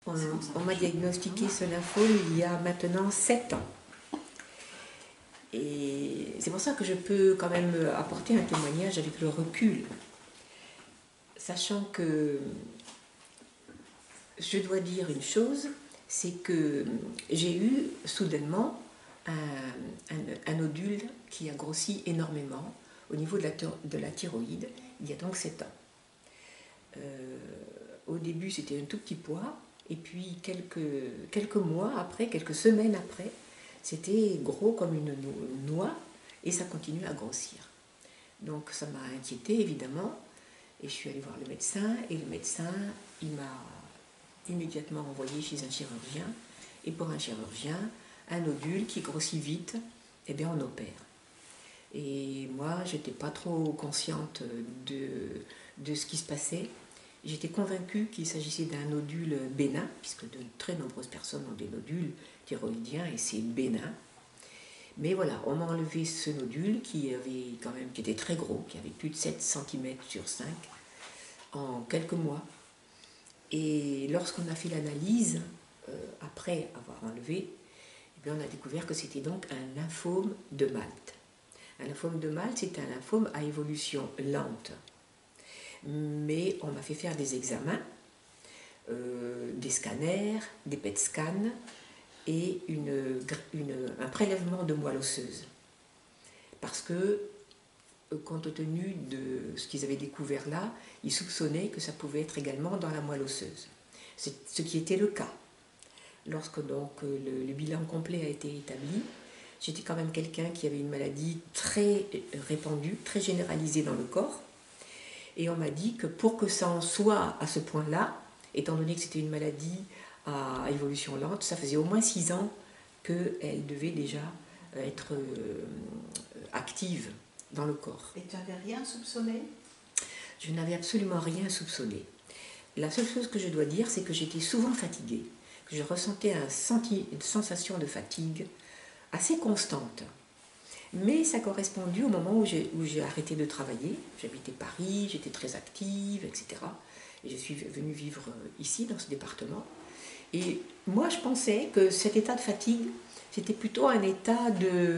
On m'a diagnostiqué ce lymphome il y a maintenant 7 ans. Et c'est pour ça que je peux quand même apporter un témoignage avec le recul. Sachant que je dois dire une chose, c'est que j'ai eu soudainement un nodule qui a grossi énormément au niveau de la thyroïde il y a donc 7 ans. Au début c'était un tout petit poids, et puis quelques mois après, quelques semaines après, c'était gros comme une noix et ça continue à grossir. Donc ça m'a inquiétée évidemment, et je suis allée voir le médecin, et le médecin il m'a immédiatement envoyé chez un chirurgien, et pour un chirurgien, un nodule qui grossit vite, eh bien on opère. Et moi, je n'étais pas trop consciente de ce qui se passait. J'étais convaincue qu'il s'agissait d'un nodule bénin, puisque de très nombreuses personnes ont des nodules thyroïdiens et c'est bénin. Mais voilà, on m'a enlevé ce nodule qui était très gros, qui avait plus de 7 cm sur 5 en quelques mois. Et lorsqu'on a fait l'analyse, après avoir enlevé, eh bien, on a découvert que c'était donc un lymphome de Malte. Un lymphome de Malte, c'est un lymphome à évolution lente. Mais on m'a fait faire des examens, des scanners, des PET scans et un prélèvement de moelle osseuse. Parce que, compte tenu de ce qu'ils avaient découvert là, ils soupçonnaient que ça pouvait être également dans la moelle osseuse. C'est ce qui était le cas. Lorsque donc le bilan complet a été établi, j'étais quand même quelqu'un qui avait une maladie très répandue, très généralisée dans le corps. Et on m'a dit que pour que ça en soit à ce point-là, étant donné que c'était une maladie à évolution lente, ça faisait au moins 6 ans qu'elle devait déjà être active dans le corps. Et tu n'avais rien soupçonné? Je n'avais absolument rien soupçonné. La seule chose que je dois dire, c'est que j'étais souvent fatiguée, que je ressentais une sensation de fatigue assez constante. Mais ça correspondu au moment où j'ai arrêté de travailler. J'habitais Paris, j'étais très active, etc. Et je suis venue vivre ici, dans ce département. Et moi, je pensais que cet état de fatigue, c'était plutôt un état de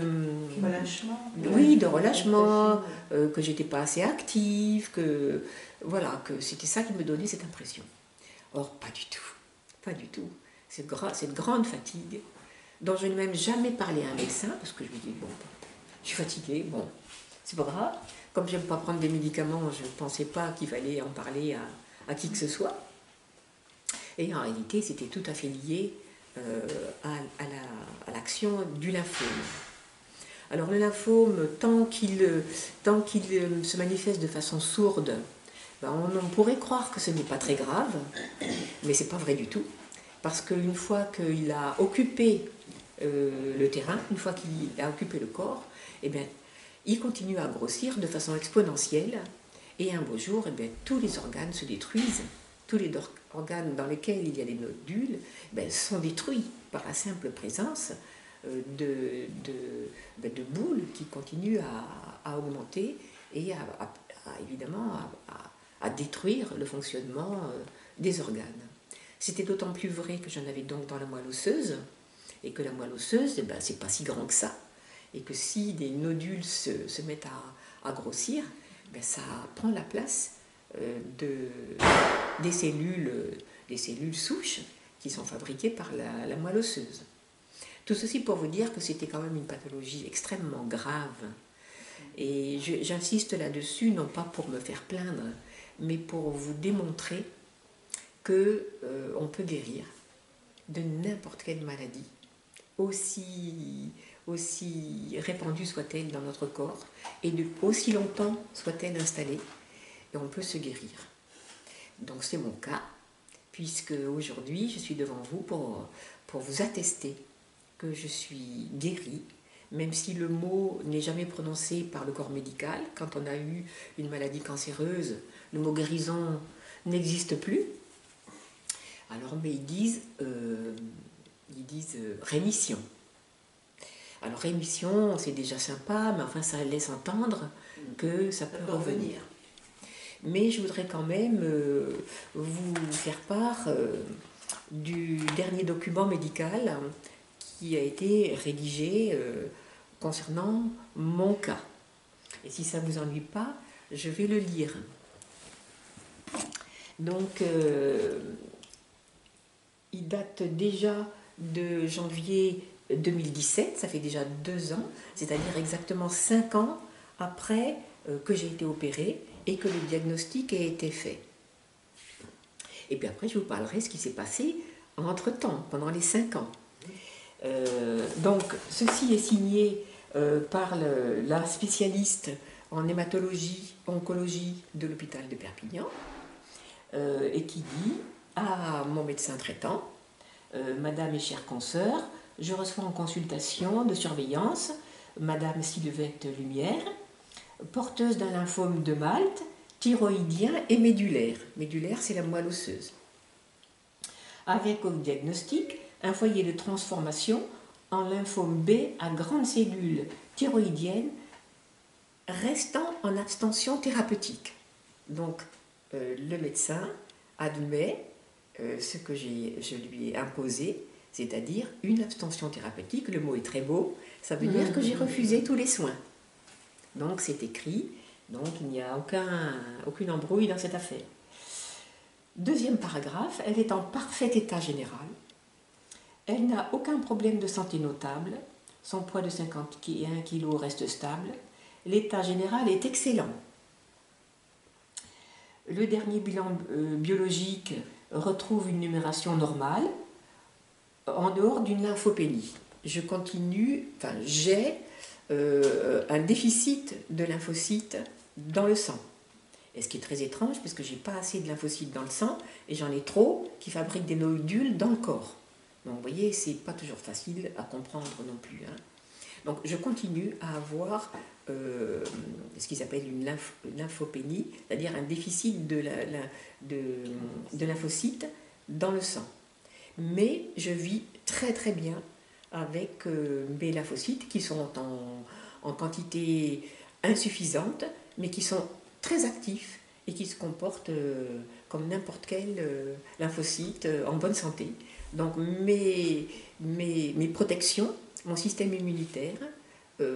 relâchement. Oui, de relâchement, que j'étais pas assez active, que c'était ça qui me donnait cette impression. Or, pas du tout, pas du tout. Cette grande fatigue, dont je n'ai même jamais parlé à un médecin, parce que je lui dis, bon, je suis fatiguée, bon, c'est pas grave. Comme j'aime pas prendre des médicaments, je ne pensais pas qu'il fallait en parler à qui que ce soit. Et en réalité, c'était tout à fait lié à l'action du lymphome. Alors le lymphome, tant qu'il se manifeste de façon sourde, on pourrait croire que ce n'est pas très grave, mais ce n'est pas vrai du tout. Parce qu'une fois qu'il a occupé le terrain, une fois qu'il a occupé le corps, eh bien, il continue à grossir de façon exponentielle, et un beau jour, eh bien, tous les organes se détruisent. Tous les organes dans lesquels il y a des nodules sont détruits par la simple présence de boules qui continuent à augmenter et évidemment à détruire le fonctionnement des organes. C'était d'autant plus vrai que j'en avais donc dans la moelle osseuse, et que la moelle osseuse, c'est pas si grand que ça, et que si des nodules se mettent à grossir, ça prend la place des cellules souches qui sont fabriquées par la moelle osseuse. Tout ceci pour vous dire que c'était quand même une pathologie extrêmement grave. Et j'insiste là-dessus, non pas pour me faire plaindre, mais pour vous démontrer qu'on peut guérir de n'importe quelle maladie, aussi répandue soit-elle dans notre corps, et aussi longtemps soit-elle installée, et on peut se guérir. Donc c'est mon cas, puisque aujourd'hui je suis devant vous pour vous attester que je suis guérie, même si le mot n'est jamais prononcé par le corps médical. Quand on a eu une maladie cancéreuse, le mot guérison n'existe plus. Alors, mais ils disent rémission. Alors rémission, c'est déjà sympa, mais enfin ça laisse entendre que ça peut revenir. Mais je voudrais quand même vous faire part du dernier document médical qui a été rédigé concernant mon cas. Et si ça ne vous ennuie pas, je vais le lire. Donc, il date déjà de janvier 2017, ça fait déjà 2 ans, c'est-à-dire exactement 5 ans après que j'ai été opérée et que le diagnostic a été fait. Et puis après, je vous parlerai de ce qui s'est passé entre-temps, pendant les 5 ans. Donc, ceci est signé par la spécialiste en hématologie, oncologie de l'hôpital de Perpignan, et qui dit à mon médecin traitant, Madame et chère consoeur, je reçois en consultation de surveillance Madame Sylvette Lumière, porteuse d'un lymphome de Malte, thyroïdien et médulaire. Médulaire, c'est la moelle osseuse. Avec au diagnostic un foyer de transformation en lymphome B à grandes cellules thyroïdiennes restant en abstention thérapeutique. Donc, le médecin admet ce que je lui ai imposé, c'est-à-dire une abstention thérapeutique. Le mot est très beau, ça veut dire que j'ai refusé tous les soins. Donc c'est écrit, donc il n'y a aucune embrouille dans cette affaire. Deuxième paragraphe, elle est en parfait état général. Elle n'a aucun problème de santé notable, son poids de 51 kg reste stable, l'état général est excellent. Le dernier bilan biologique retrouve une numération normale en dehors d'une lymphopénie. Je continue, j'ai un déficit de lymphocytes dans le sang. Et ce qui est très étrange, parce que je n'ai pas assez de lymphocytes dans le sang, et j'en ai trop qui fabriquent des nodules dans le corps. Donc vous voyez, ce n'est pas toujours facile à comprendre non plus. Donc je continue à avoir ce qui s'appelle une lymphopénie, c'est-à-dire un déficit de lymphocytes dans le sang. Mais je vis très très bien avec mes lymphocytes qui sont en quantité insuffisante, mais qui sont très actifs et qui se comportent comme n'importe quel lymphocyte en bonne santé. Donc mes protections, mon système immunitaire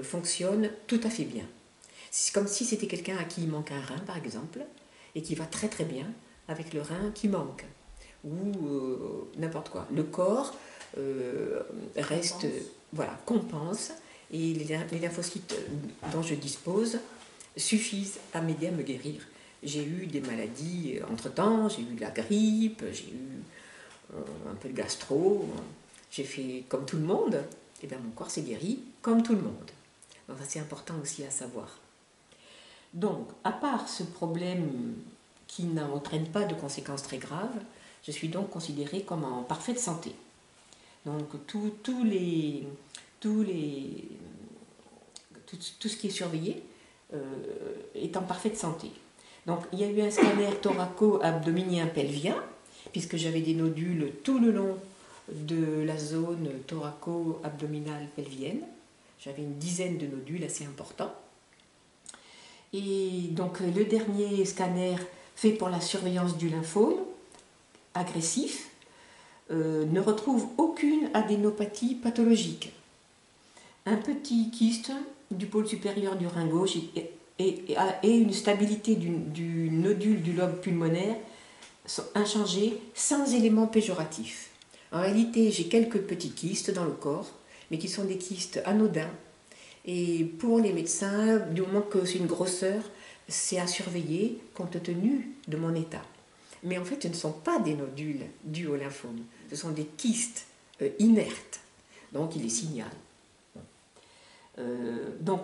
fonctionne tout à fait bien. C'est comme si c'était quelqu'un à qui il manque un rein, par exemple, et qui va très très bien avec le rein qui manque, ou n'importe quoi. Le corps reste, compense, et les lymphocytes dont je dispose suffisent à m'aider à me guérir. J'ai eu des maladies entre-temps, j'ai eu de la grippe, j'ai eu un peu de gastro, j'ai fait comme tout le monde, et bien mon corps s'est guéri comme tout le monde. Donc ça c'est important aussi à savoir. Donc, à part ce problème qui n'entraîne pas de conséquences très graves, je suis donc considérée comme en parfaite santé. Donc tout ce qui est surveillé est en parfaite santé. Donc il y a eu un scanner thoraco-abdominien pelvien, puisque j'avais des nodules tout le long de la zone thoraco-abdominale pelvienne. J'avais une dizaine de nodules assez importants. Et donc le dernier scanner fait pour la surveillance du lymphome agressif ne retrouve aucune adénopathie pathologique. Un petit kyste du pôle supérieur du rein gauche et une stabilité du nodule du lobe pulmonaire sont inchangées sans élément péjoratif. En réalité, j'ai quelques petits kystes dans le corps, mais qui sont des kystes anodins. Et pour les médecins, du moment que c'est une grosseur, c'est à surveiller compte tenu de mon état. Mais en fait, ce ne sont pas des nodules dus au lymphome, ce sont des kystes inertes, donc il les signale. Donc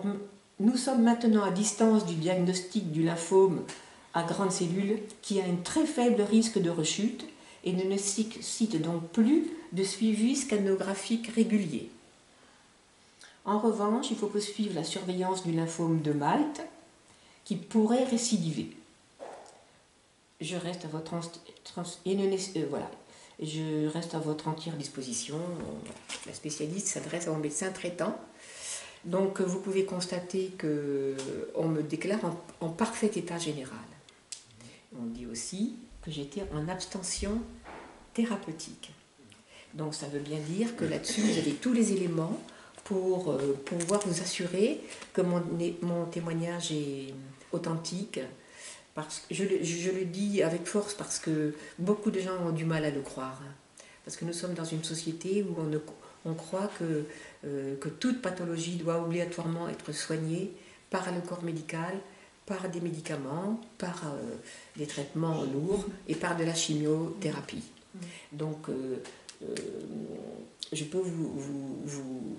nous sommes maintenant à distance du diagnostic du lymphome à grandes cellules qui a un très faible risque de rechute et ne nécessite donc plus de suivi scanographique régulier. En revanche, il faut poursuivre la surveillance du lymphome de Malte qui pourrait récidiver. Je reste à votre je reste à votre entière disposition. La spécialiste s'adresse à mon médecin traitant. Donc vous pouvez constater qu'on me déclare en parfait état général. On dit aussi que j'étais en abstention thérapeutique. Donc ça veut bien dire que là-dessus, vous avez tous les éléments pour pouvoir vous assurer que mon témoignage est authentique. Parce que je le dis avec force parce que beaucoup de gens ont du mal à le croire. Parce que nous sommes dans une société où on croit que toute pathologie doit obligatoirement être soignée par le corps médical, par des médicaments, par des traitements lourds et par de la chimiothérapie. Donc, je peux vous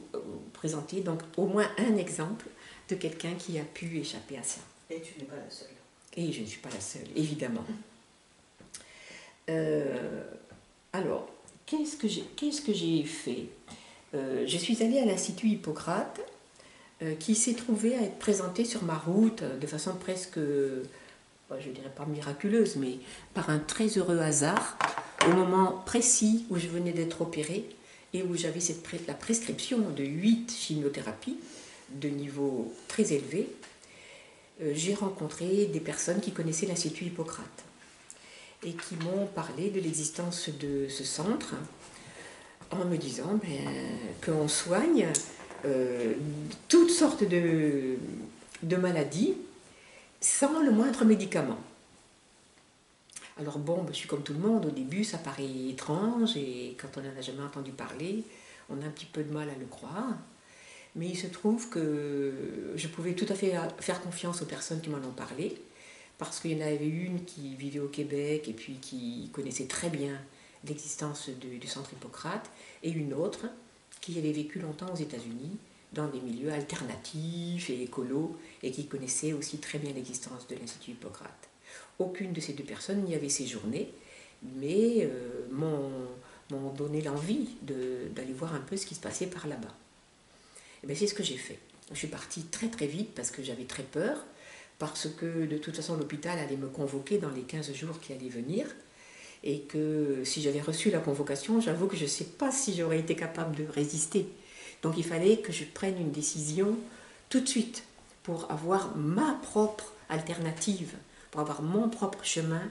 présenter donc au moins un exemple de quelqu'un qui a pu échapper à ça. Et tu n'es pas la seule. Et je ne suis pas la seule, évidemment. Alors, qu'est-ce que j'ai fait? Je suis allée à l'Institut Hippocrate, qui s'est trouvé à être présenté sur ma route de façon presque, je ne dirais pas miraculeuse, mais par un très heureux hasard, au moment précis où je venais d'être opérée et où j'avais la prescription de 8 chimiothérapies de niveau très élevé. J'ai rencontré des personnes qui connaissaient l'Institut Hippocrate et qui m'ont parlé de l'existence de ce centre en me disant qu'on soigne toutes sortes de maladies sans le moindre médicament. Alors bon, je suis comme tout le monde, au début ça paraît étrange et quand on n'en a jamais entendu parler, on a un petit peu de mal à le croire. Mais il se trouve que je pouvais tout à fait faire confiance aux personnes qui m'en ont parlé, parce qu'il y en avait une qui vivait au Québec et puis qui connaissait très bien l'existence du centre Hippocrate, et une autre qui avait vécu longtemps aux États-Unis, dans des milieux alternatifs et écolos, et qui connaissait aussi très bien l'existence de l'Institut Hippocrate. Aucune de ces deux personnes n'y avait séjourné, mais m'ont donné l'envie d'aller voir un peu ce qui se passait par là-bas. Et c'est ce que j'ai fait. Je suis partie très très vite parce que j'avais très peur, parce que de toute façon l'hôpital allait me convoquer dans les 15 jours qui allaient venir, et que si j'avais reçu la convocation, j'avoue que je ne sais pas si j'aurais été capable de résister. Donc il fallait que je prenne une décision tout de suite pour avoir ma propre alternative, pour avoir mon propre chemin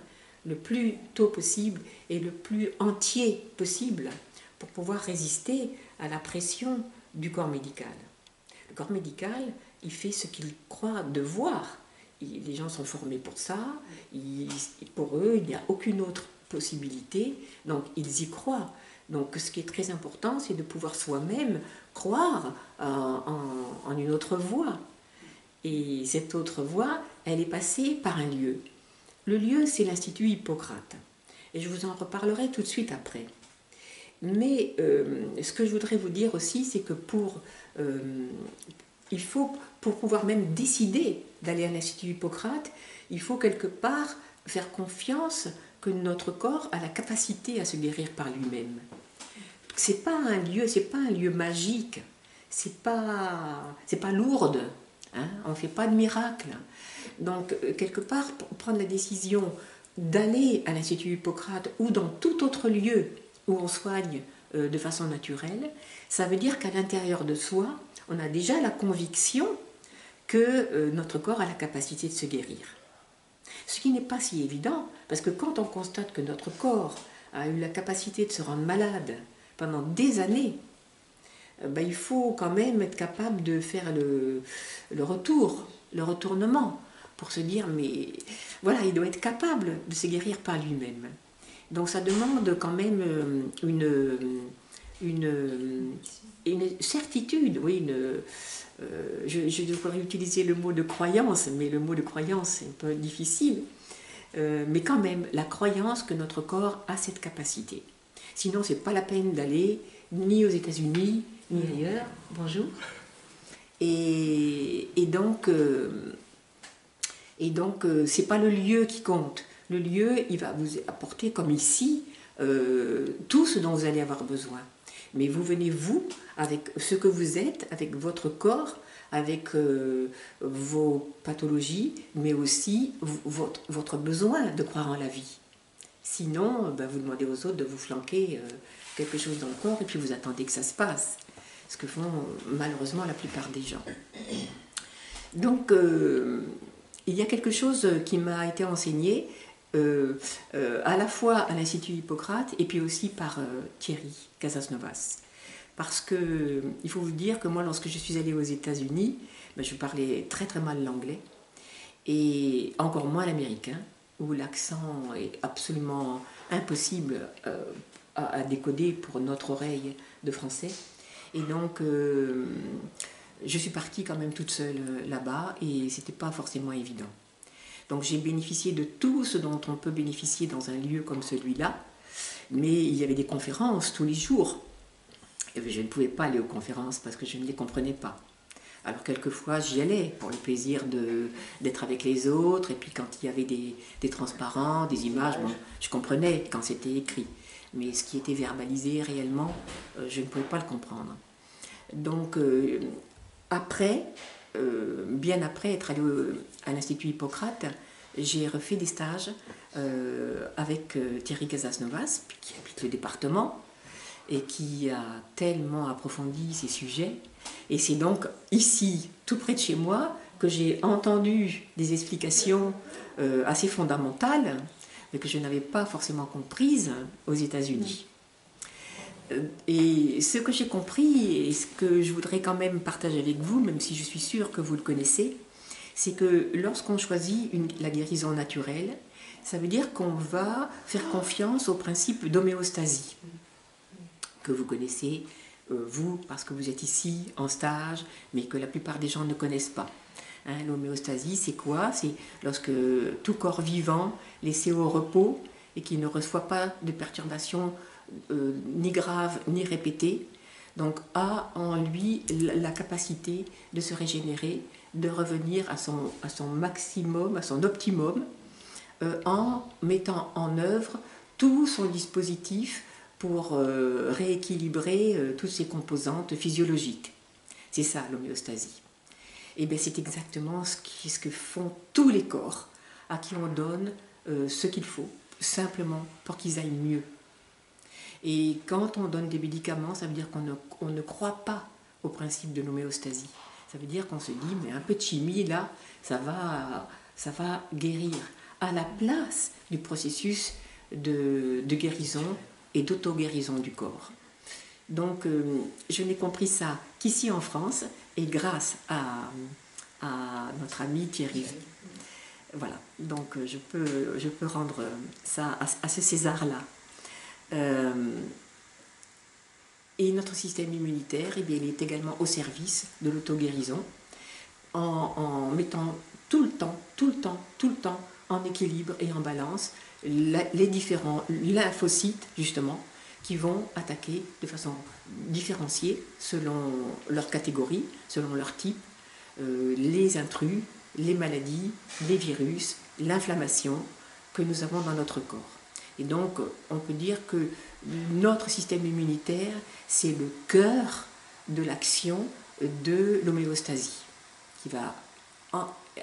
le plus tôt possible et le plus entier possible pour pouvoir résister à la pression du corps médical. Le corps médical, il fait ce qu'il croit devoir. Les gens sont formés pour ça, pour eux, il n'y a aucune autre possibilité, donc ils y croient. Donc ce qui est très important, c'est de pouvoir soi-même croire en une autre voie. Et cette autre voie, elle est passée par un lieu. Le lieu, c'est l'Institut Hippocrate. Et je vous en reparlerai tout de suite après. Mais ce que je voudrais vous dire aussi, c'est que pour pouvoir même décider d'aller à l'Institut Hippocrate, il faut quelque part faire confiance que notre corps a la capacité à se guérir par lui-même. C'est pas un lieu magique, c'est pas Lourdes, hein, on ne fait pas de miracle. Donc quelque part, pour prendre la décision d'aller à l'Institut Hippocrate ou dans tout autre lieu où on soigne de façon naturelle, ça veut dire qu'à l'intérieur de soi, on a déjà la conviction que notre corps a la capacité de se guérir. Ce qui n'est pas si évident, parce que quand on constate que notre corps a eu la capacité de se rendre malade pendant des années, il faut quand même être capable de faire le retournement, pour se dire, mais voilà, il doit être capable de se guérir par lui-même. Donc ça demande quand même une certitude, oui, je devrais utiliser le mot de croyance, mais le mot de croyance est un peu difficile, mais quand même la croyance que notre corps a cette capacité. Sinon, c'est pas la peine d'aller ni aux États-Unis, ni ailleurs. Bonjour. Et donc, c'est pas le lieu qui compte. Le lieu, il va vous apporter, comme ici, tout ce dont vous allez avoir besoin. Mais vous venez, vous, avec ce que vous êtes, avec votre corps, avec vos pathologies, mais aussi votre besoin de croire en la vie. Sinon, vous demandez aux autres de vous flanquer quelque chose dans le corps et puis vous attendez que ça se passe. Ce que font malheureusement la plupart des gens. Donc, il y a quelque chose qui m'a été enseigné. à la fois à l'Institut Hippocrate et puis aussi par Thierry Casasnovas. Parce que il faut vous dire que moi, lorsque je suis allée aux États-Unis, ben, je parlais très très mal l'anglais et encore moins l'américain, où l'accent est absolument impossible à décoder pour notre oreille de français. Et donc, je suis partie quand même toute seule là-bas et c'était pas forcément évident. Donc j'ai bénéficié de tout ce dont on peut bénéficier dans un lieu comme celui-là, mais il y avait des conférences tous les jours. Et je ne pouvais pas aller aux conférences parce que je ne les comprenais pas. Alors quelquefois j'y allais pour le plaisir d'être avec les autres, et puis quand il y avait des transparents, des images, bon, je comprenais quand c'était écrit. Mais ce qui était verbalisé réellement, je ne pouvais pas le comprendre. Donc bien après être allé à l'Institut Hippocrate, j'ai refait des stages avec Thierry Casasnovas, qui habite le département et qui a tellement approfondi ces sujets. Et c'est donc ici, tout près de chez moi, que j'ai entendu des explications assez fondamentales, mais que je n'avais pas forcément comprises aux États-Unis. Et ce que j'ai compris, et ce que je voudrais quand même partager avec vous, même si je suis sûre que vous le connaissez, c'est que lorsqu'on choisit la guérison naturelle, ça veut dire qu'on va faire confiance au principe d'homéostasie, que vous connaissez, vous, parce que vous êtes ici en stage, mais que la plupart des gens ne connaissent pas. Hein, l'homéostasie, c'est quoi? C'est lorsque tout corps vivant, laissé au repos, et qui ne reçoit pas de perturbations ni graves ni répétées, donc a en lui la capacité de se régénérer, de revenir à son maximum, à son optimum, en mettant en œuvre tout son dispositif pour rééquilibrer toutes ses composantes physiologiques. C'est ça l'homéostasie. Et bien c'est exactement ce que font tous les corps à qui on donne ce qu'il faut, simplement pour qu'ils aillent mieux. Et quand on donne des médicaments, ça veut dire qu'on ne croit pas au principe de l'homéostasie. Ça veut dire qu'on se dit, mais un peu de chimie, là, ça va guérir, à la place du processus de guérison et d'auto-guérison du corps. Donc, je n'ai compris ça qu'ici en France, et grâce à notre ami Thierry. Voilà, donc je peux rendre ça à ce César-là. Et notre système immunitaire, eh bien, il est également au service de l'auto-guérison en mettant tout le temps en équilibre et en balance les différents lymphocytes, justement, qui vont attaquer de façon différenciée selon leur catégorie, selon leur type, les intrus, les maladies, les virus, l'inflammation que nous avons dans notre corps. Et donc, on peut dire que notre système immunitaire, c'est le cœur de l'action de l'homéostasie, qui va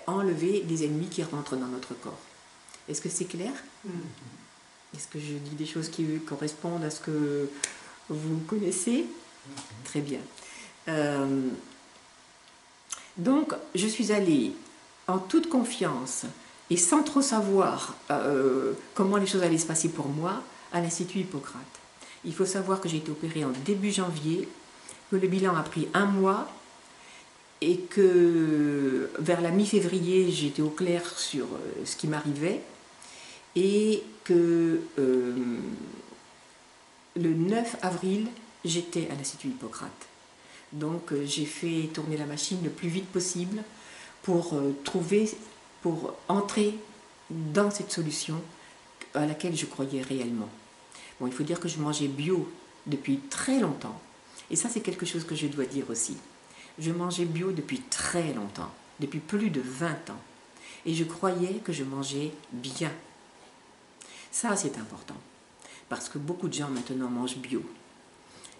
enlever des ennemis qui rentrent dans notre corps. Est-ce que c'est clair? Est-ce que je dis des choses qui correspondent à ce que vous connaissez? Très bien. Donc, je suis allée en toute confiance et sans trop savoir comment les choses allaient se passer pour moi à l'Institut Hippocrate. Il faut savoir que j'ai été opérée en début janvier, que le bilan a pris 1 mois et que vers la mi-février, j'étais au clair sur ce qui m'arrivait et que le 9 avril, j'étais à l'Institut Hippocrate. Donc j'ai fait tourner la machine le plus vite possible pour entrer dans cette solution à laquelle je croyais réellement. Bon, il faut dire que je mangeais bio depuis très longtemps. Et ça, c'est quelque chose que je dois dire aussi. Je mangeais bio depuis très longtemps, depuis plus de 20 ans. Et je croyais que je mangeais bien. Ça, c'est important. Parce que beaucoup de gens maintenant mangent bio.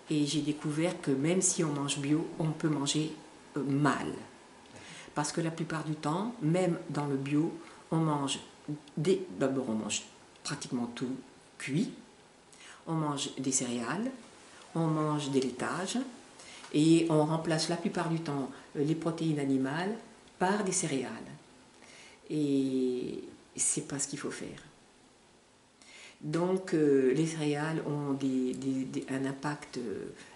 Et j'ai découvert que même si on mange bio, on peut manger mal. Parce que la plupart du temps, même dans le bio, d'abord on mange pratiquement tout cuit, on mange des céréales, on mange des laitages et on remplace la plupart du temps les protéines animales par des céréales. Et c'est pas ce qu'il faut faire. Donc les céréales ont un impact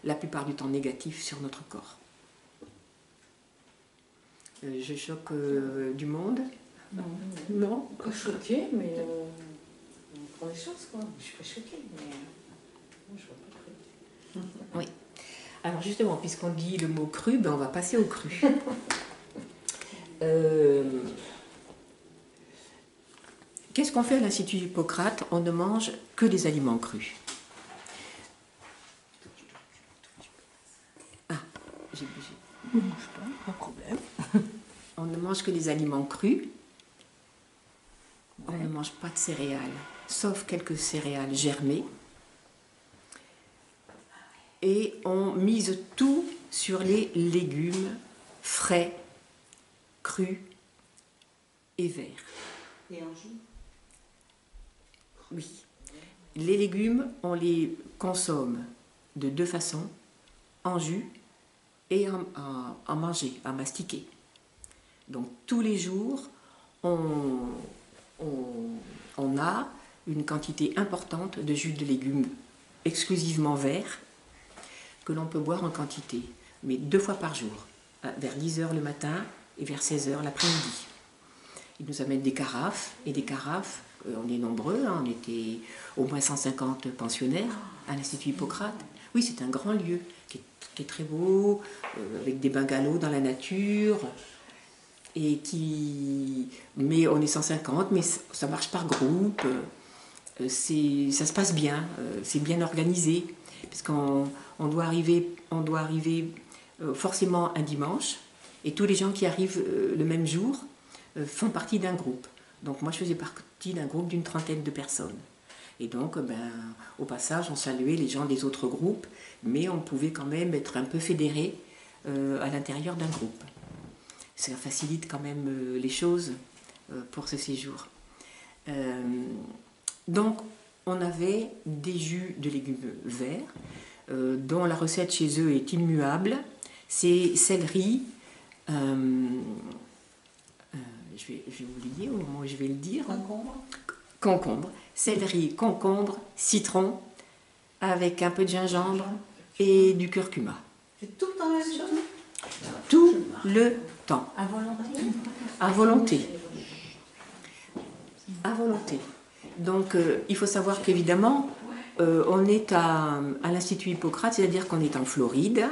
la plupart du temps négatif sur notre corps. Je choque du monde? Non. Non? Pas choquée, mais on prend les choses, quoi. Je suis pas choquée, mais moi, je vois pas cru. Oui. Alors justement, puisqu'on dit le mot cru, ben on va passer au cru. Qu'est-ce qu'on fait à l'Institut Hippocrate? On ne mange que des aliments crus. Ah, j'ai bougé. Ne bouge pas de problème. On ne mange que des aliments crus. On ne mange pas de céréales, sauf quelques céréales germées. Et on mise tout sur les légumes frais, crus et verts. Et en jus? Oui. Les légumes, on les consomme de deux façons, en jus et en manger, à mastiquer. Donc tous les jours, on a une quantité importante de jus de légumes exclusivement verts que l'on peut boire en quantité, mais 2 fois par jour, vers 10 h le matin et vers 16 h l'après-midi. Ils nous amènent des carafes, et des carafes, on est nombreux, hein, on était au moins 150 pensionnaires à l'Institut Hippocrate. Oui, c'est un grand lieu qui est très beau, avec des bungalows dans la nature, mais on est 150, mais ça marche par groupe, ça se passe bien, c'est bien organisé, parce qu'on doit arriver forcément un dimanche, et tous les gens qui arrivent le même jour font partie d'un groupe. Donc moi je faisais partie d'un groupe d'une 30aine de personnes. Et donc au passage on saluait les gens des autres groupes, mais on pouvait quand même être un peu fédéré à l'intérieur d'un groupe. Ça facilite quand même les choses pour ce séjour. Donc on avait des jus de légumes verts dont la recette chez eux est immuable. C'est céleri, je vais vous le dire au moment où je vais le dire. Concombre. Céleri, concombre, citron, avec un peu de gingembre et du curcuma. C'est tout le temps la même chose? Tout le temps. À volonté? À volonté. À volonté. Donc il faut savoir qu'évidemment, on est à l'Institut Hippocrate, c'est-à-dire qu'on est en Floride,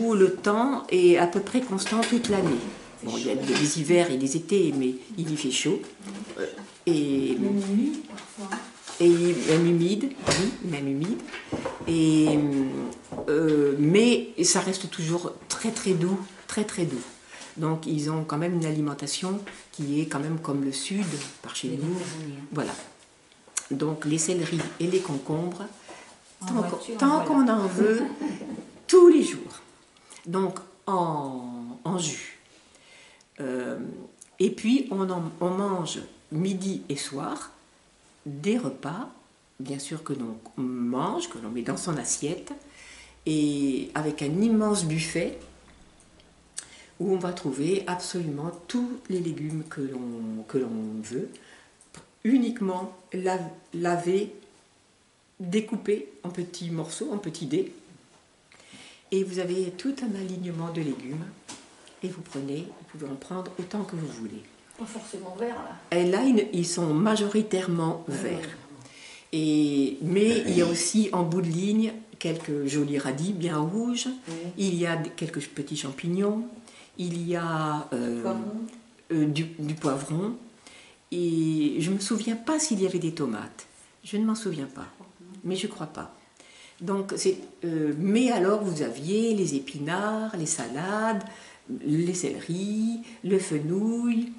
où le temps est à peu près constant toute l'année. Bon, il y a des hivers et des étés, mais il y fait chaud. Et même humide, oui, même humide. Mais ça reste toujours très très doux, très très doux. Donc ils ont quand même une alimentation qui est quand même comme le sud, par chez nous. Voilà. Donc les céleris et les concombres, tant qu'on en veut, tous les jours. Donc en jus. Et puis on mange midi et soir des repas, bien sûr que l'on mange, que l'on met dans son assiette, et avec un immense buffet où on va trouver absolument tous les légumes que l'on veut, uniquement lavés, découpés en petits morceaux, en petits dés, et vous avez tout un alignement de légumes, et vous pouvez en prendre autant que vous voulez. Pas forcément vert, là. Et là, ils sont majoritairement verts. Mais il y a aussi en bout de ligne quelques jolis radis bien rouges, il y a quelques petits champignons, il y a du poivron, et je ne me souviens pas s'il y avait des tomates. Je ne m'en souviens pas, mais je ne crois pas. Donc, mais alors, vous aviez les épinards, les salades, les céleris, le fenouil,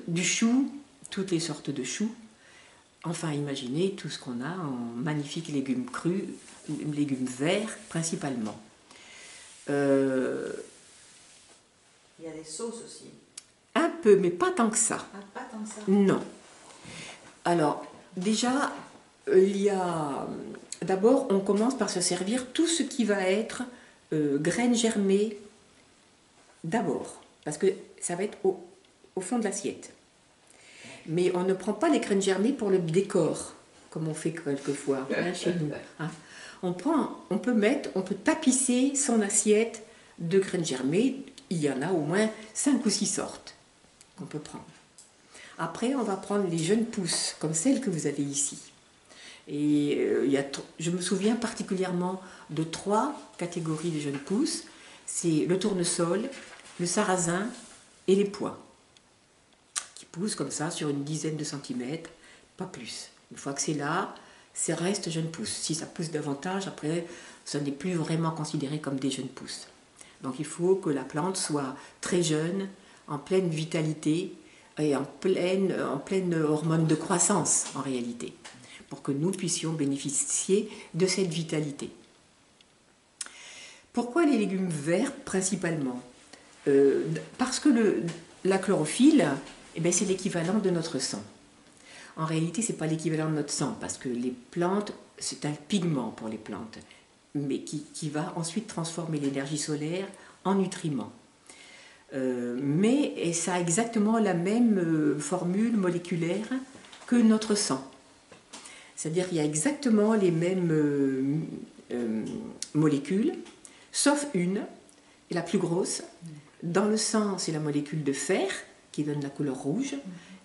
du chou, toutes les sortes de choux. Enfin, imaginez tout ce qu'on a en magnifiques légumes crus, légumes verts principalement. Il y a des sauces aussi. Un peu, mais pas tant que ça. Ah, pas tant que ça. Non. Alors, déjà, il y a... D'abord, on commence par se servir tout ce qui va être graines germées d'abord, parce que ça va être au fond de l'assiette. Mais on ne prend pas les graines germées pour le décor. comme on fait quelquefois hein, chez nous. Hein. On peut tapisser son assiette de graines germées. Il y en a au moins 5 ou 6 sortes qu'on peut prendre. Après, on va prendre les jeunes pousses, comme celles que vous avez ici. Et je me souviens particulièrement de 3 catégories de jeunes pousses. C'est le tournesol, le sarrasin et les pois, qui poussent comme ça sur une dizaine de centimètres, pas plus. Une fois que c'est là, ça reste jeune pousse. Si ça pousse davantage, après, ça n'est plus vraiment considéré comme des jeunes pousses. Donc il faut que la plante soit très jeune, en pleine vitalité et en pleine hormone de croissance en réalité, pour que nous puissions bénéficier de cette vitalité. Pourquoi les légumes verts principalement? Parce que la chlorophylle, eh bien, c'est l'équivalent de notre sang. En réalité, ce n'est pas l'équivalent de notre sang, parce que les plantes, c'est un pigment pour les plantes, mais qui va ensuite transformer l'énergie solaire en nutriments. Mais ça a exactement la même formule moléculaire que notre sang. C'est-à-dire qu'il y a exactement les mêmes molécules, sauf une, et la plus grosse. Dans le sang, c'est la molécule de fer qui donne la couleur rouge,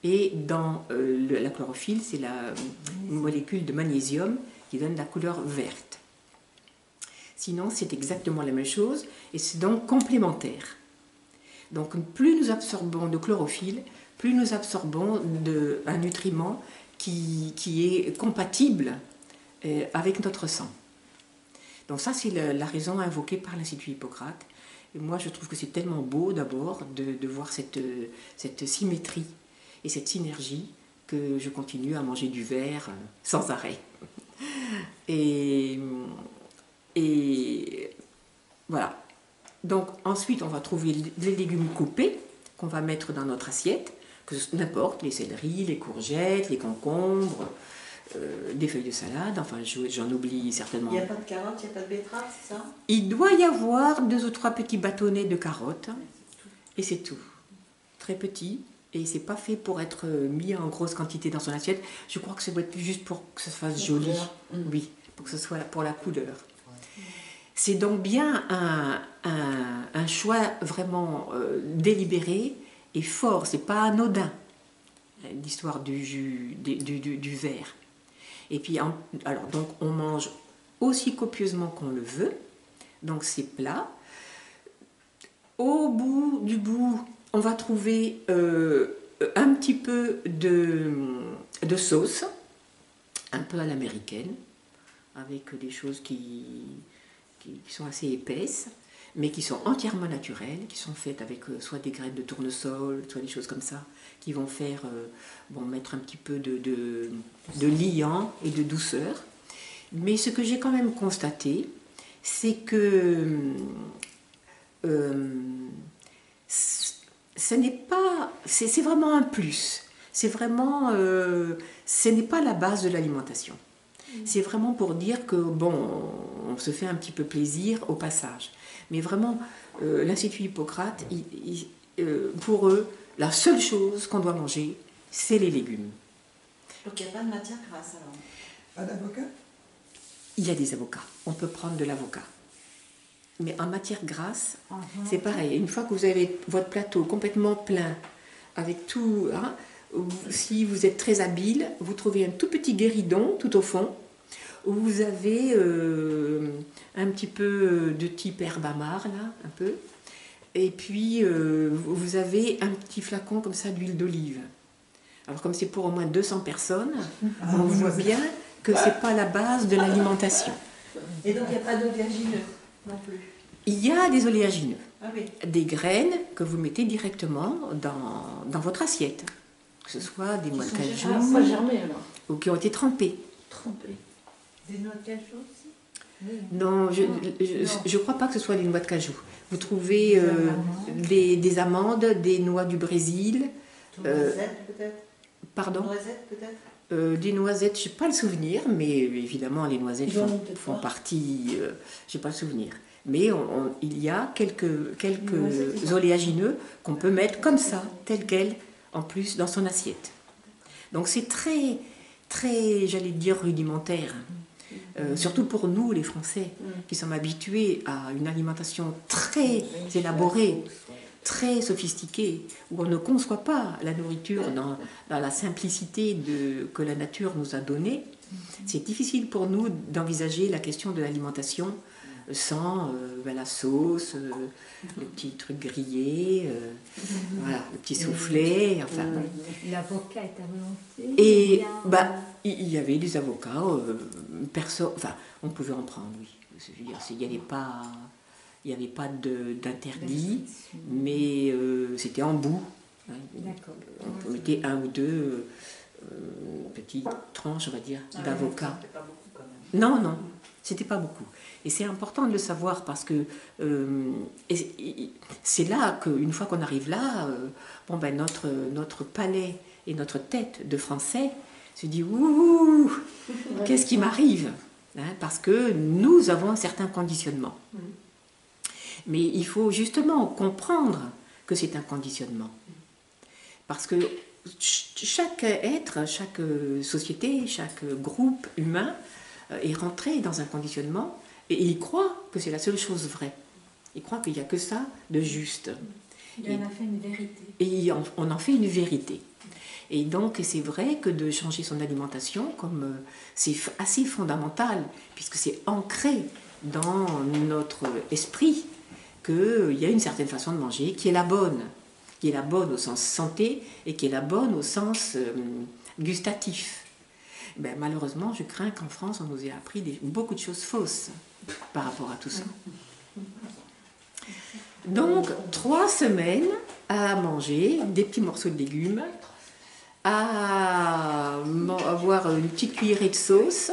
et dans la chlorophylle, c'est la molécule de magnésium qui donne la couleur verte. Sinon, c'est exactement la même chose, et c'est donc complémentaire. Donc, plus nous absorbons de chlorophylle, plus nous absorbons un nutriment qui est compatible avec notre sang. Donc ça, c'est la raison invoquée par l'Institut Hippocrate. Et moi, je trouve que c'est tellement beau d'abord de voir cette symétrie et cette synergie que je continue à manger du verre sans arrêt. Et voilà. Donc ensuite, on va trouver les légumes coupés qu'on va mettre dans notre assiette, n'importe, les céleris, les courgettes, les concombres, des feuilles de salade, enfin j'en oublie certainement. Il n'y a pas de carottes, il n'y a pas de betteraves, c'est ça? Il doit y avoir 2 ou 3 petits bâtonnets de carottes, et c'est tout. Très petit, et c'est pas fait pour être mis en grosse quantité dans son assiette. Je crois que ça doit être juste pour que ça se fasse joli. Oui, pour que ce soit pour la couleur. C'est donc bien un choix vraiment délibéré et fort, c'est pas anodin, l'histoire du verre. Et puis, alors, donc, on mange aussi copieusement qu'on le veut, donc c'est plat. Au bout du bout, on va trouver un petit peu de sauce, un peu à l'américaine, avec des choses qui sont assez épaisses, mais qui sont entièrement naturelles, qui sont faites avec soit des graines de tournesol, soit des choses comme ça, qui vont faire, mettre un petit peu de liant et de douceur. Mais ce que j'ai quand même constaté, c'est que ce n'est pas, c'est vraiment un plus. C'est vraiment, ce n'est pas la base de l'alimentation. C'est vraiment pour dire que, on se fait un petit peu plaisir au passage. Mais vraiment, l'Institut Hippocrate, pour eux, la seule chose qu'on doit manger, c'est les légumes. Donc il n'y a pas de matière grasse alors? Pas d'avocat? Il y a des avocats. On peut prendre de l'avocat. Mais en matière grasse, c'est pareil. Une fois que vous avez votre plateau complètement plein, avec tout, hein, si vous êtes très habile, vous trouvez un tout petit guéridon tout au fond, où vous avez un petit peu de type herbe amare, là, un peu. Et puis, vous avez un petit flacon comme ça d'huile d'olive. Alors, comme c'est pour au moins 200 personnes, on voit bien que ce n'est pas la base de l'alimentation. Et donc, il n'y a pas d'oléagineux non plus? Il y a des oléagineux. Ah oui. Des graines que vous mettez directement dans votre assiette. Que ce soit des noix de cajou pas germé alors. ou qui ont été trempées. Trempé. Des noix de cajou aussi? Non, je crois pas que ce soit les noix de cajou. Vous trouvez des amandes, des noix du Brésil. Noisettes peut-être? Pardon? Noisettes peut-être? Des noisettes, je n'ai pas le souvenir, mais évidemment les noisettes font partie, je n'ai pas le souvenir. Mais il y a quelques oléagineux qu'on peut mettre comme ça, tel quel, en plus dans son assiette. Donc c'est très, très, j'allais dire, rudimentaire. Surtout pour nous, les Français, qui sommes habitués à une alimentation très élaborée, très sophistiquée, où on ne conçoit pas la nourriture dans la simplicité que la nature nous a donnée. C'est difficile pour nous d'envisager la question de l'alimentation sans la sauce, le petit truc grillé, voilà, le petit soufflé, enfin. L'avocat est à volonté. Et il y avait des avocats, enfin, on pouvait en prendre, oui. Je veux dire, il n'y avait pas d'interdit, mais c'était en bout. Hein. On mettait un ou deux petites tranches, on va dire, d'avocats. Non, non, c'était pas beaucoup. Et c'est important de le savoir parce que c'est là qu'une fois qu'on arrive là, notre palais et notre tête de Français se dit ouh, qu'est-ce qui m'arrive, hein, parce que nous avons un certain conditionnement. Mais il faut justement comprendre que c'est un conditionnement. Parce que chaque être, chaque société, chaque groupe humain est rentré dans un conditionnement et il croit que c'est la seule chose vraie. Il croit qu'il n'y a que ça de juste. Il en a fait une vérité. Et on en fait une vérité. Et donc c'est vrai que de changer son alimentation, comme c'est assez fondamental, puisque c'est ancré dans notre esprit qu'il y a une certaine façon de manger qui est la bonne au sens santé et qui est la bonne au sens gustatif. Ben, malheureusement, je crains qu'en France, on nous ait appris beaucoup de choses fausses par rapport à tout ça. Donc, 3 semaines à manger des petits morceaux de légumes, à avoir une petite cuillerée de sauce.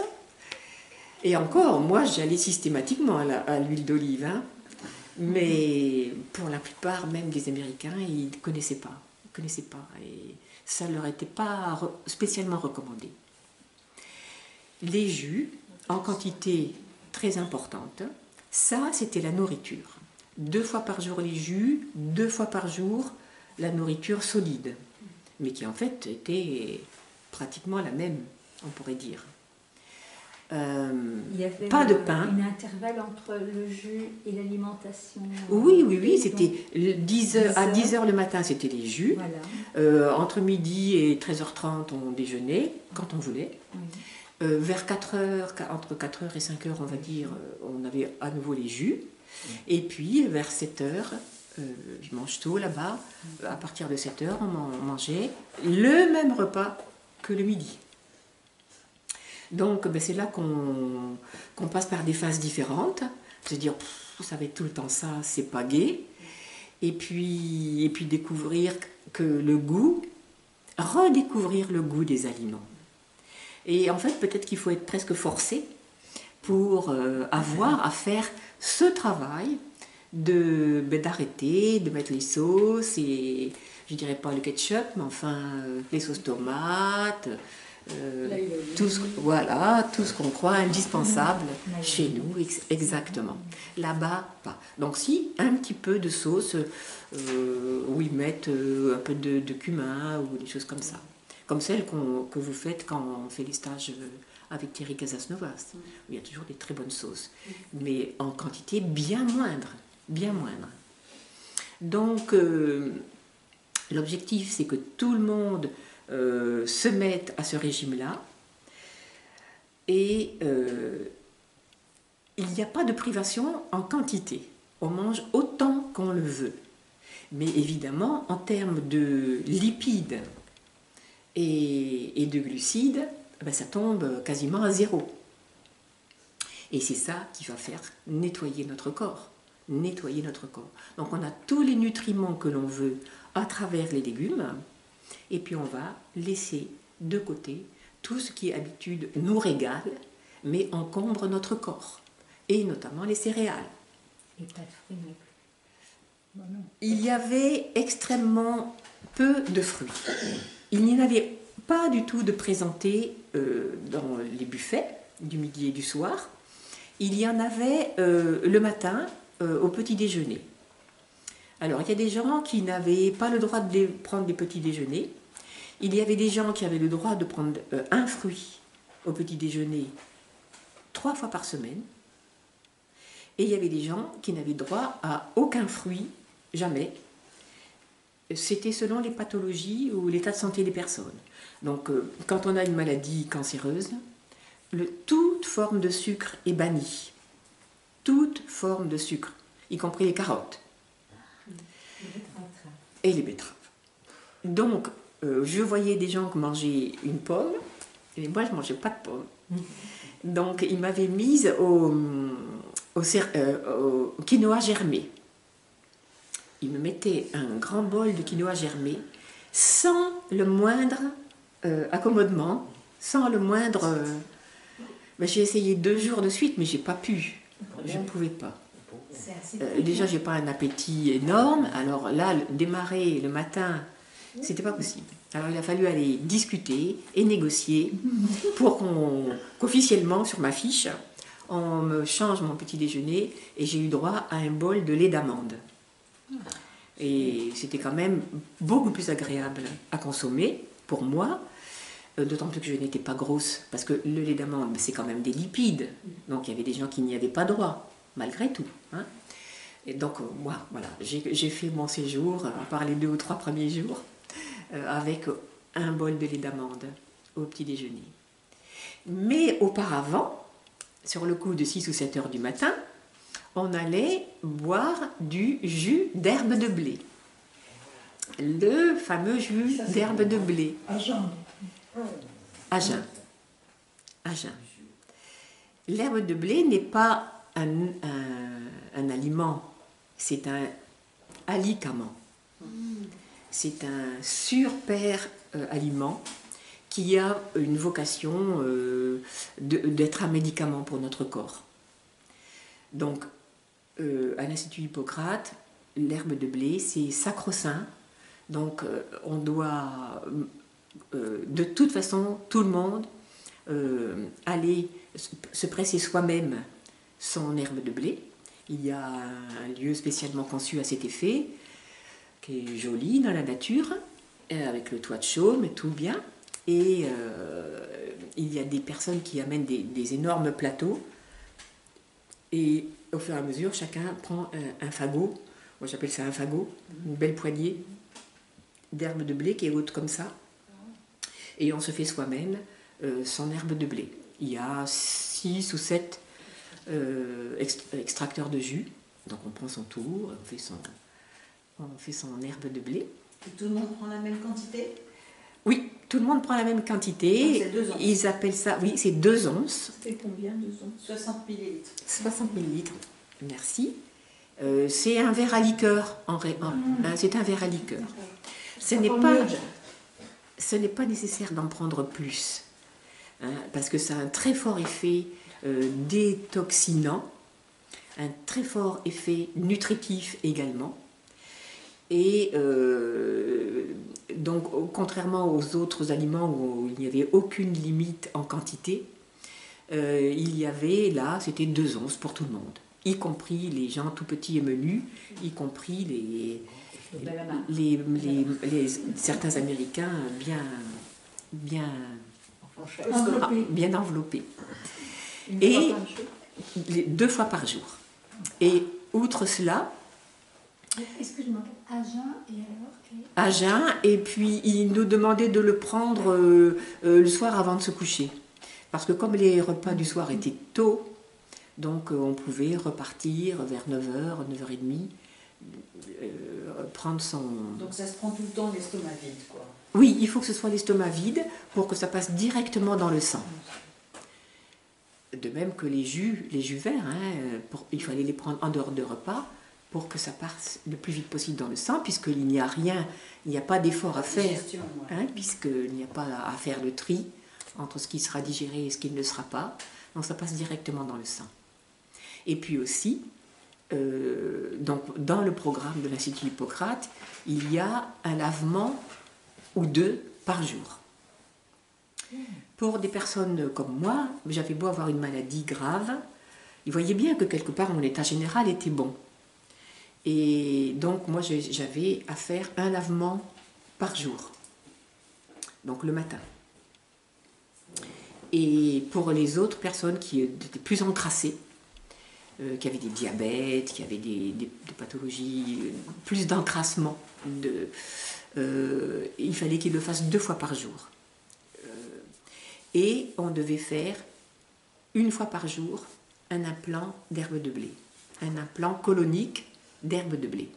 Et encore, moi, j'allais systématiquement à l'huile d'olive, hein. Mais pour la plupart, même des Américains, ils ne connaissaient pas. Et ça ne leur était pas spécialement recommandé. Les jus, en quantité très importante, ça, c'était la nourriture. 2 fois par jour les jus, 2 fois par jour la nourriture solide, mais qui en fait était pratiquement la même, on pourrait dire. Il y avait pas de pain. Un intervalle entre le jus et l'alimentation. Oui, c'était à 10h le matin, c'était les jus. Voilà. Entre midi et 13h30, on déjeunait, quand on voulait. Oui. Vers 4h, entre 4h et 5h, on va dire, on avait à nouveau les jus. Et puis, vers 7h, je mange tôt là-bas, à partir de 7h, on mangeait le même repas que le midi. Donc, c'est là qu'on passe par des phases différentes. Se dire, ça va être tout le temps ça, c'est pas gai. Et puis découvrir que redécouvrir le goût des aliments. Et en fait, peut-être qu'il faut être presque forcé pour avoir à faire ce travail d'arrêter, de mettre les sauces, et je dirais pas le ketchup, mais enfin les sauces tomates, tout ce qu'on croit indispensable chez nous, exactement. Là-bas, pas. Donc si, un petit peu de sauce, où ils mettent un peu de cumin ou des choses comme ça. Comme celle que vous faites quand on fait les stages avec Thierry Casasnovas. Il y a toujours des très bonnes sauces, mais en quantité bien moindre. Donc, l'objectif, c'est que tout le monde se mette à ce régime-là. Et il n'y a pas de privation en quantité. On mange autant qu'on le veut. Mais évidemment, en termes de lipides et de glucides, ça tombe quasiment à 0. Et c'est ça qui va faire nettoyer notre corps. Donc on a tous les nutriments que l'on veut à travers les légumes, et puis on va laisser de côté tout ce qui d'habitude nous régale, mais encombre notre corps, et notamment les céréales. Et pas de fruits non plus. Bon, non. Il y avait extrêmement peu de fruits. Il n'y en avait pas du tout de présentés dans les buffets du midi et du soir. Il y en avait le matin au petit déjeuner. Alors, il y a des gens qui n'avaient pas le droit de prendre des petits déjeuners. Il y avait des gens qui avaient le droit de prendre un fruit au petit déjeuner 3 fois par semaine. Et il y avait des gens qui n'avaient droit à aucun fruit, jamais. C'était selon les pathologies ou l'état de santé des personnes. Donc, quand on a une maladie cancéreuse, toute forme de sucre est bannie. Toute forme de sucre, y compris les carottes. Et les betteraves. Donc, je voyais des gens qui mangeaient une pomme, et moi, je ne mangeais pas de pomme. Donc, ils m'avaient mise au quinoa germé. Ils me mettaient un grand bol de quinoa germé, sans le moindre accommodement, sans le moindre... j'ai essayé 2 jours de suite, mais j'ai pas pu. Je ne pouvais pas. Déjà, j'ai pas un appétit énorme. Alors là, démarrer le matin, c'était pas possible. Alors il a fallu aller discuter et négocier pour qu'officiellement, sur ma fiche, on me change mon petit déjeuner et j'ai eu droit à un bol de lait d'amande. Et c'était quand même beaucoup plus agréable à consommer pour moi, d'autant plus que je n'étais pas grosse, parce que le lait d'amande, c'est quand même des lipides. Donc il y avait des gens qui n'y avaient pas droit, malgré tout. Hein. Et donc moi, voilà, j'ai fait mon séjour, par les 2 ou 3 premiers jours, avec un bol de lait d'amande au petit déjeuner. Mais auparavant, sur le coup de 6 ou 7 heures du matin, on allait boire du jus d'herbe de blé. Le fameux jus d'herbe de blé. À jeun. À jeun. À jeun. L'herbe de blé n'est pas un aliment, c'est un alicament. C'est un surpère aliment qui a une vocation d'être un médicament pour notre corps. Donc, à l'Institut Hippocrate, l'herbe de blé, c'est sacro-saint. Donc, on doit, de toute façon, tout le monde, aller se presser soi-même son herbe de blé. Il y a un lieu spécialement conçu à cet effet, qui est joli dans la nature, avec le toit de chaume et tout bien. Et il y a des personnes qui amènent des énormes plateaux. Et au fur et à mesure, chacun prend un fagot. Moi, j'appelle ça un fagot, une belle poignée d'herbe de blé qui est haute comme ça. Et on se fait soi-même son herbe de blé. Il y a 6 ou 7 extracteurs de jus. Donc on prend son tour, on fait son herbe de blé. Et tout le monde prend la même quantité? Oui, tout le monde prend la même quantité. C'est 2 onces. Ils appellent ça, oui, c'est 2 onces. C'était combien, 2 onces? 60 millilitres. 60 millilitres, merci. C'est un verre à liqueur, c'est un verre à liqueur. Ce n'est pas nécessaire d'en prendre plus, hein, parce que ça a un très fort effet détoxinant, un très fort effet nutritif également. Et donc, contrairement aux autres aliments où il n'y avait aucune limite en quantité, il y avait là, c'était 2 onces pour tout le monde, y compris les gens tout petits et menus, y compris certains Américains bien enveloppés. Et 2 fois par jour. Et outre cela, excuse-moi, à jeun et alors à jeun, et puis il nous demandait de le prendre le soir avant de se coucher. Parce que comme les repas du soir étaient tôt, donc on pouvait repartir vers 9h, 9h30, prendre son... Donc ça se prend tout le temps l'estomac vide, quoi. Oui, il faut que ce soit l'estomac vide pour que ça passe directement dans le sang. De même que les jus verts, hein, il fallait les prendre en dehors de repas pour que ça passe le plus vite possible dans le sang, puisqu'il n'y a rien, il n'y a pas d'effort à faire, hein, puisqu'il n'y a pas à faire le tri entre ce qui sera digéré et ce qui ne le sera pas. Donc ça passe directement dans le sang. Et puis aussi, donc dans le programme de l'Institut Hippocrate, il y a un lavement ou 2 par jour. Pour des personnes comme moi, j'avais beau avoir une maladie grave, ils voyaient bien que quelque part mon état général était bon. Et donc moi j'avais à faire un lavement par jour, donc le matin. Et pour les autres personnes qui étaient plus encrassées, qui avaient des diabètes, qui avaient des pathologies, plus d'encrassement, il fallait qu'ils le fassent 2 fois par jour. Et on devait faire 1 fois par jour un implant d'herbe de blé, un implant colonique d'herbe de blé.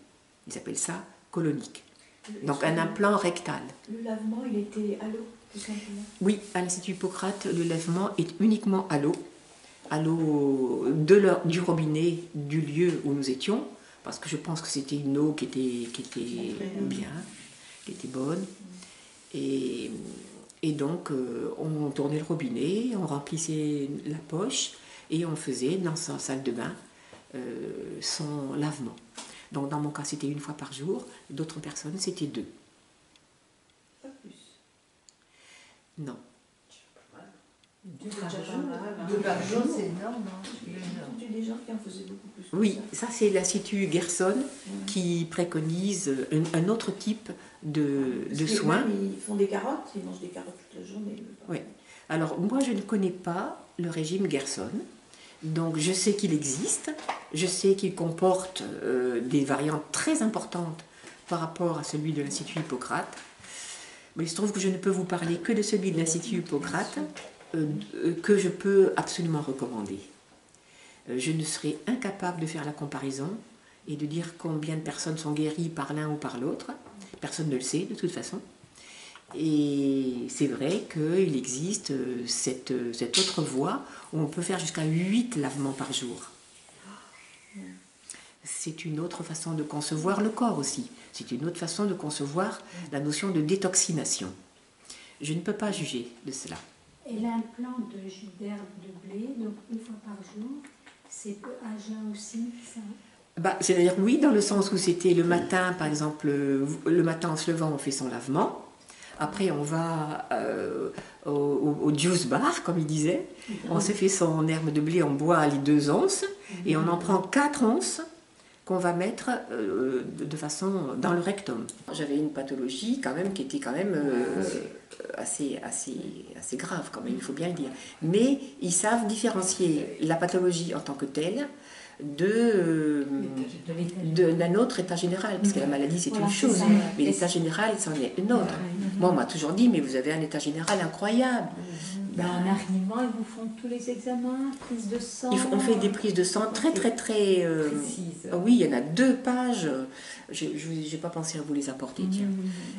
Ils appellent ça colonique. Donc un implant rectal. Le lavement, il était à l'eau, tout simplement. Oui, à l'Institut Hippocrate, le lavement est uniquement à l'eau du robinet du lieu où nous étions, parce que je pense que c'était une eau qui était bien, qui était bonne. Et donc, on tournait le robinet, on remplissait la poche et on faisait dans sa salle de bain son lavement. Donc, dans mon cas, c'était 1 fois par jour. D'autres personnes, c'était 2. Pas plus. Non. 2 C'est par déjà jour. pas mal, hein. 2 par jour, c'est énorme. Hein. J'ai entendu des gens qui en faisaient beaucoup plus. que Oui, ça. ça c'est l'Institut Gerson qui préconise un autre type de Parce que soins. même, ils font des carottes, ils mangent des carottes toute la journée. Oui. Alors moi je ne connais pas le régime Gerson, donc je sais qu'il existe, je sais qu'il comporte des variantes très importantes par rapport à celui de l'Institut Hippocrate, mais il se trouve que je ne peux vous parler que de celui de l'Institut Hippocrate que je peux absolument recommander. Je ne serais incapable de faire la comparaison et de dire combien de personnes sont guéries par l'un ou par l'autre. Personne ne le sait de toute façon. Et c'est vrai qu'il existe cette autre voie où on peut faire jusqu'à 8 lavements par jour. C'est une autre façon de concevoir le corps aussi. C'est une autre façon de concevoir la notion de détoxination. Je ne peux pas juger de cela. Et l'implant de jus d'herbe de blé, donc 1 fois par jour, c'est peu à jeun aussi, ça? C'est-à-dire oui, dans le sens où c'était le matin, par exemple, le matin en se levant, on fait son lavement. Après, on va au juice bar, comme il disait. On se fait son herbe de blé, on boit les 2 onces, et on en prend 4 onces qu'on va mettre de façon dans le rectum. J'avais une pathologie quand même qui était quand même assez grave, quand même, il faut bien le dire. Mais ils savent différencier la pathologie en tant que telle de d'un autre état général, parce que la maladie c'est Voilà, une c'est chose, ça. mais l'état général c'en est une autre. Moi on m'a toujours dit, mais vous avez un état général incroyable. En arrivant, ils vous font tous les examens, prise de sang. On fait des prises de sang très précises. oui, il y en a 2 pages. Je n'ai pas pensé à vous les apporter, tiens.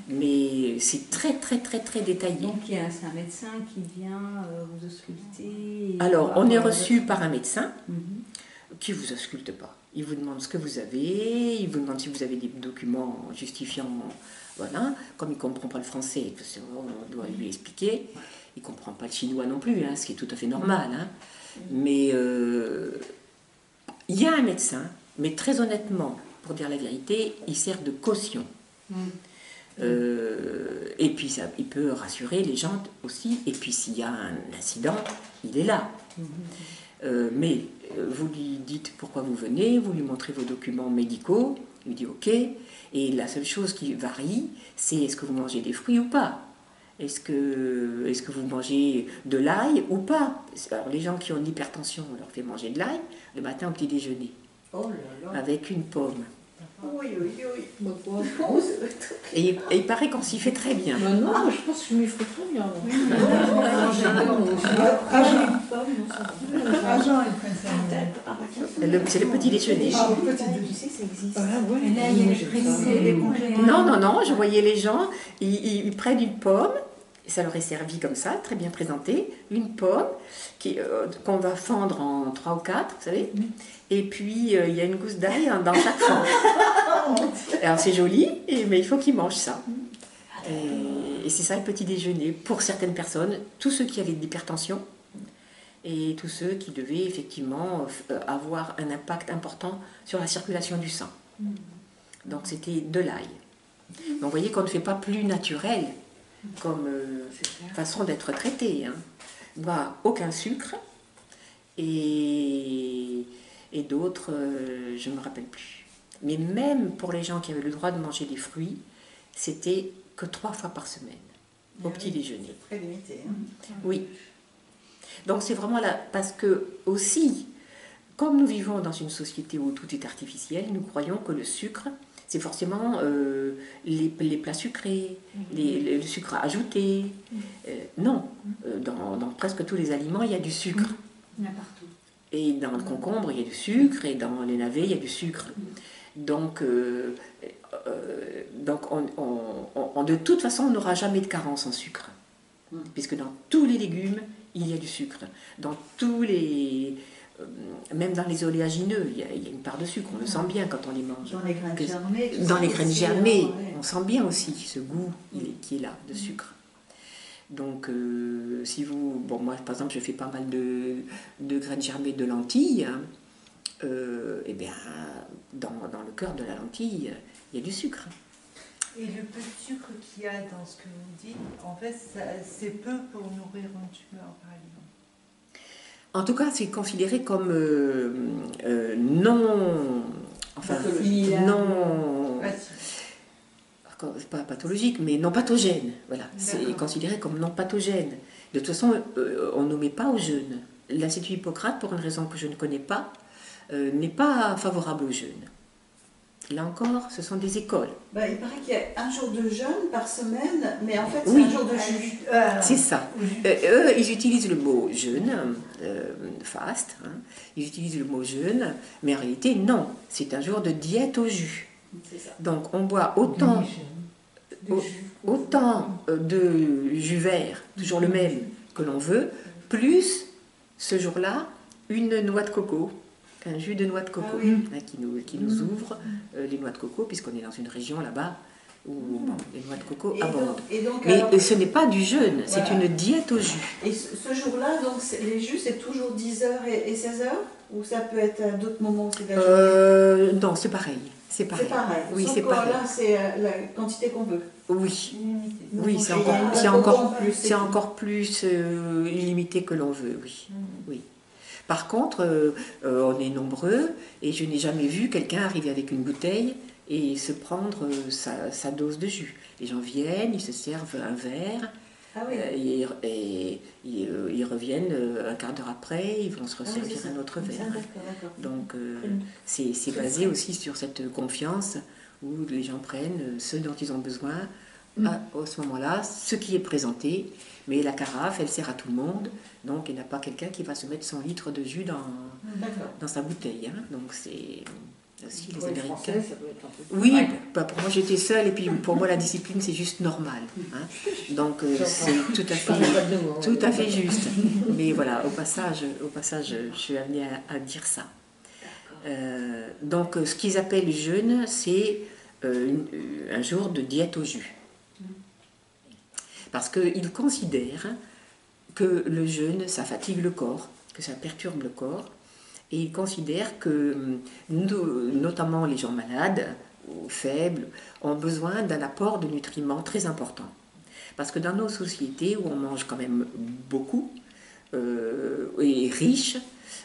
Mais c'est très détaillé. Donc c'est un médecin qui vient vous ausculter. Alors, on est reçu par un médecin Mhm. qui ne vous ausculte pas. Il vous demande ce que vous avez, il vous demande si vous avez des documents justifiant, voilà. Comme il ne comprend pas le français, parce on doit lui expliquer. Il ne comprend pas le chinois non plus, hein, ce qui est tout à fait normal. Hein. Mais il y a un médecin, mais très honnêtement, pour dire la vérité, il sert de caution. Et puis ça, il peut rassurer les gens aussi. Et puis s'il y a un incident, il est là. Mais vous lui dites pourquoi vous venez, vous lui montrez vos documents médicaux, il lui dit ok. Et la seule chose qui varie, c'est est-ce que vous mangez des fruits ou pas. Est-ce que vous mangez de l'ail ou pas? Alors les gens qui ont de l'hypertension, on leur fait manger de l'ail le matin au petit déjeuner, Oh là là. avec une pomme. Oui. Et il paraît qu'on s'y fait très bien. Non, je pense que je m'y ferai très bien. C'est le petit déjeuner. Tu sais que ça existe. Et là, il y a les pressés, les congés. Non, je voyais les gens, ils prennent une pomme, ça leur est servi comme ça, très bien présenté, une pomme qu'on va fendre en 3 ou 4, vous savez, et puis il y a une gousse d'ail dans chaque fente. Alors c'est joli, mais il faut qu'ils mangent ça. Et c'est ça le petit déjeuner pour certaines personnes, tous ceux qui avaient de l'hypertension et tous ceux qui devaient effectivement avoir un impact important sur la circulation du sang. Donc c'était de l'ail. Donc vous voyez qu'on ne fait pas plus naturel comme façon d'être traité. Hein. Bah, aucun sucre et d'autres, je ne me rappelle plus. Mais même pour les gens qui avaient le droit de manger des fruits, c'était que 3 fois par semaine, au petit déjeuner. Très limité. Oui. Donc c'est vraiment là, parce que aussi, comme nous vivons dans une société où tout est artificiel, nous croyons que le sucre, c'est forcément les plats sucrés, le sucre ajouté. Non, dans presque tous les aliments, il y a du sucre. Il y en a partout. Et dans le concombre, il y a du sucre, et dans les navets, il y a du sucre. Donc de toute façon, on n'aura jamais de carence en sucre. Puisque dans tous les légumes, il y a du sucre. Dans tous les... même dans les oléagineux, il y a une part de sucre, on le sent bien quand on les mange. Dans les graines germées. tout Dans ça les graines aussi, germées, ouais. on sent bien aussi ce goût qui est là, de sucre. Donc, si vous... Bon, moi, par exemple, je fais pas mal de graines germées de lentilles. Hein. Eh bien, dans le cœur de la lentille, il y a du sucre. Et le peu de sucre qu'il y a dans ce que vous dites, en fait, c'est peu pour nourrir une tumeur, par exemple. En tout cas, c'est considéré comme non... Enfin, non... Pas pathologique, mais non pathogène. Voilà, c'est considéré comme non pathogène. De toute façon, on ne met pas au jeûne. L'Institut Hippocrate, pour une raison que je ne connais pas, n'est pas favorable au jeûne. Là encore, ce sont des écoles. Bah, il paraît qu'il y a un jour de jeûne par semaine, mais en fait, c'est Oui. un jour de jus. C'est ça. Eux, ils utilisent le mot jeûne, fast, hein. Ils utilisent le mot jeûne, mais en réalité, non. C'est un jour de diète au jus. C'est ça. Donc, on boit autant de jus vert, toujours le même, que l'on veut, plus, ce jour-là, une noix de coco, un jus de noix de coco, hein, qui nous ouvre les noix de coco, puisqu'on est dans une région là-bas où les noix de coco abondent. Mais ce n'est pas du jeûne, c'est une diète au jus. Et ce jour-là, donc, les jus, c'est toujours 10h et 16h? Ou ça peut être à d'autres moments aussi de la journée? Non, c'est pareil. C'est pareil. C'est pareil. Oui, Sauf c'est que pareil. là, c'est la quantité qu'on veut. Oui, oui, Donc, c'est il y a encore, plus, c'est encore plus illimité que l'on veut, oui. Oui. Par contre, on est nombreux et je n'ai jamais vu quelqu'un arriver avec une bouteille et se prendre sa dose de jus. Les gens viennent, ils se servent un verre, Ah oui. et ils reviennent un quart d'heure après, ils vont se resservir c'est ça. un autre Ah, verre. d'accord. Donc c'est basé aussi sur cette confiance où les gens prennent ce dont ils ont besoin à ce moment-là, ce qui est présenté, mais la carafe, elle sert à tout le monde, donc il n'y a pas quelqu'un qui va se mettre 100 litres de jus dans sa bouteille. Hein. Donc c'est aussi les Américains. Ça doit être un peu Oui, bah, pour moi j'étais seule, et puis pour moi la discipline c'est juste normal. Hein. Donc c'est tout à fait juste. Mais voilà, au passage je suis amenée à dire ça. Donc ce qu'ils appellent jeûne, c'est un jour de diète au jus. Parce qu'ils considèrent que le jeûne, ça fatigue le corps, que ça perturbe le corps, et ils considèrent que, notamment les gens malades ou faibles, ont besoin d'un apport de nutriments très important. Parce que dans nos sociétés où on mange quand même beaucoup et riche,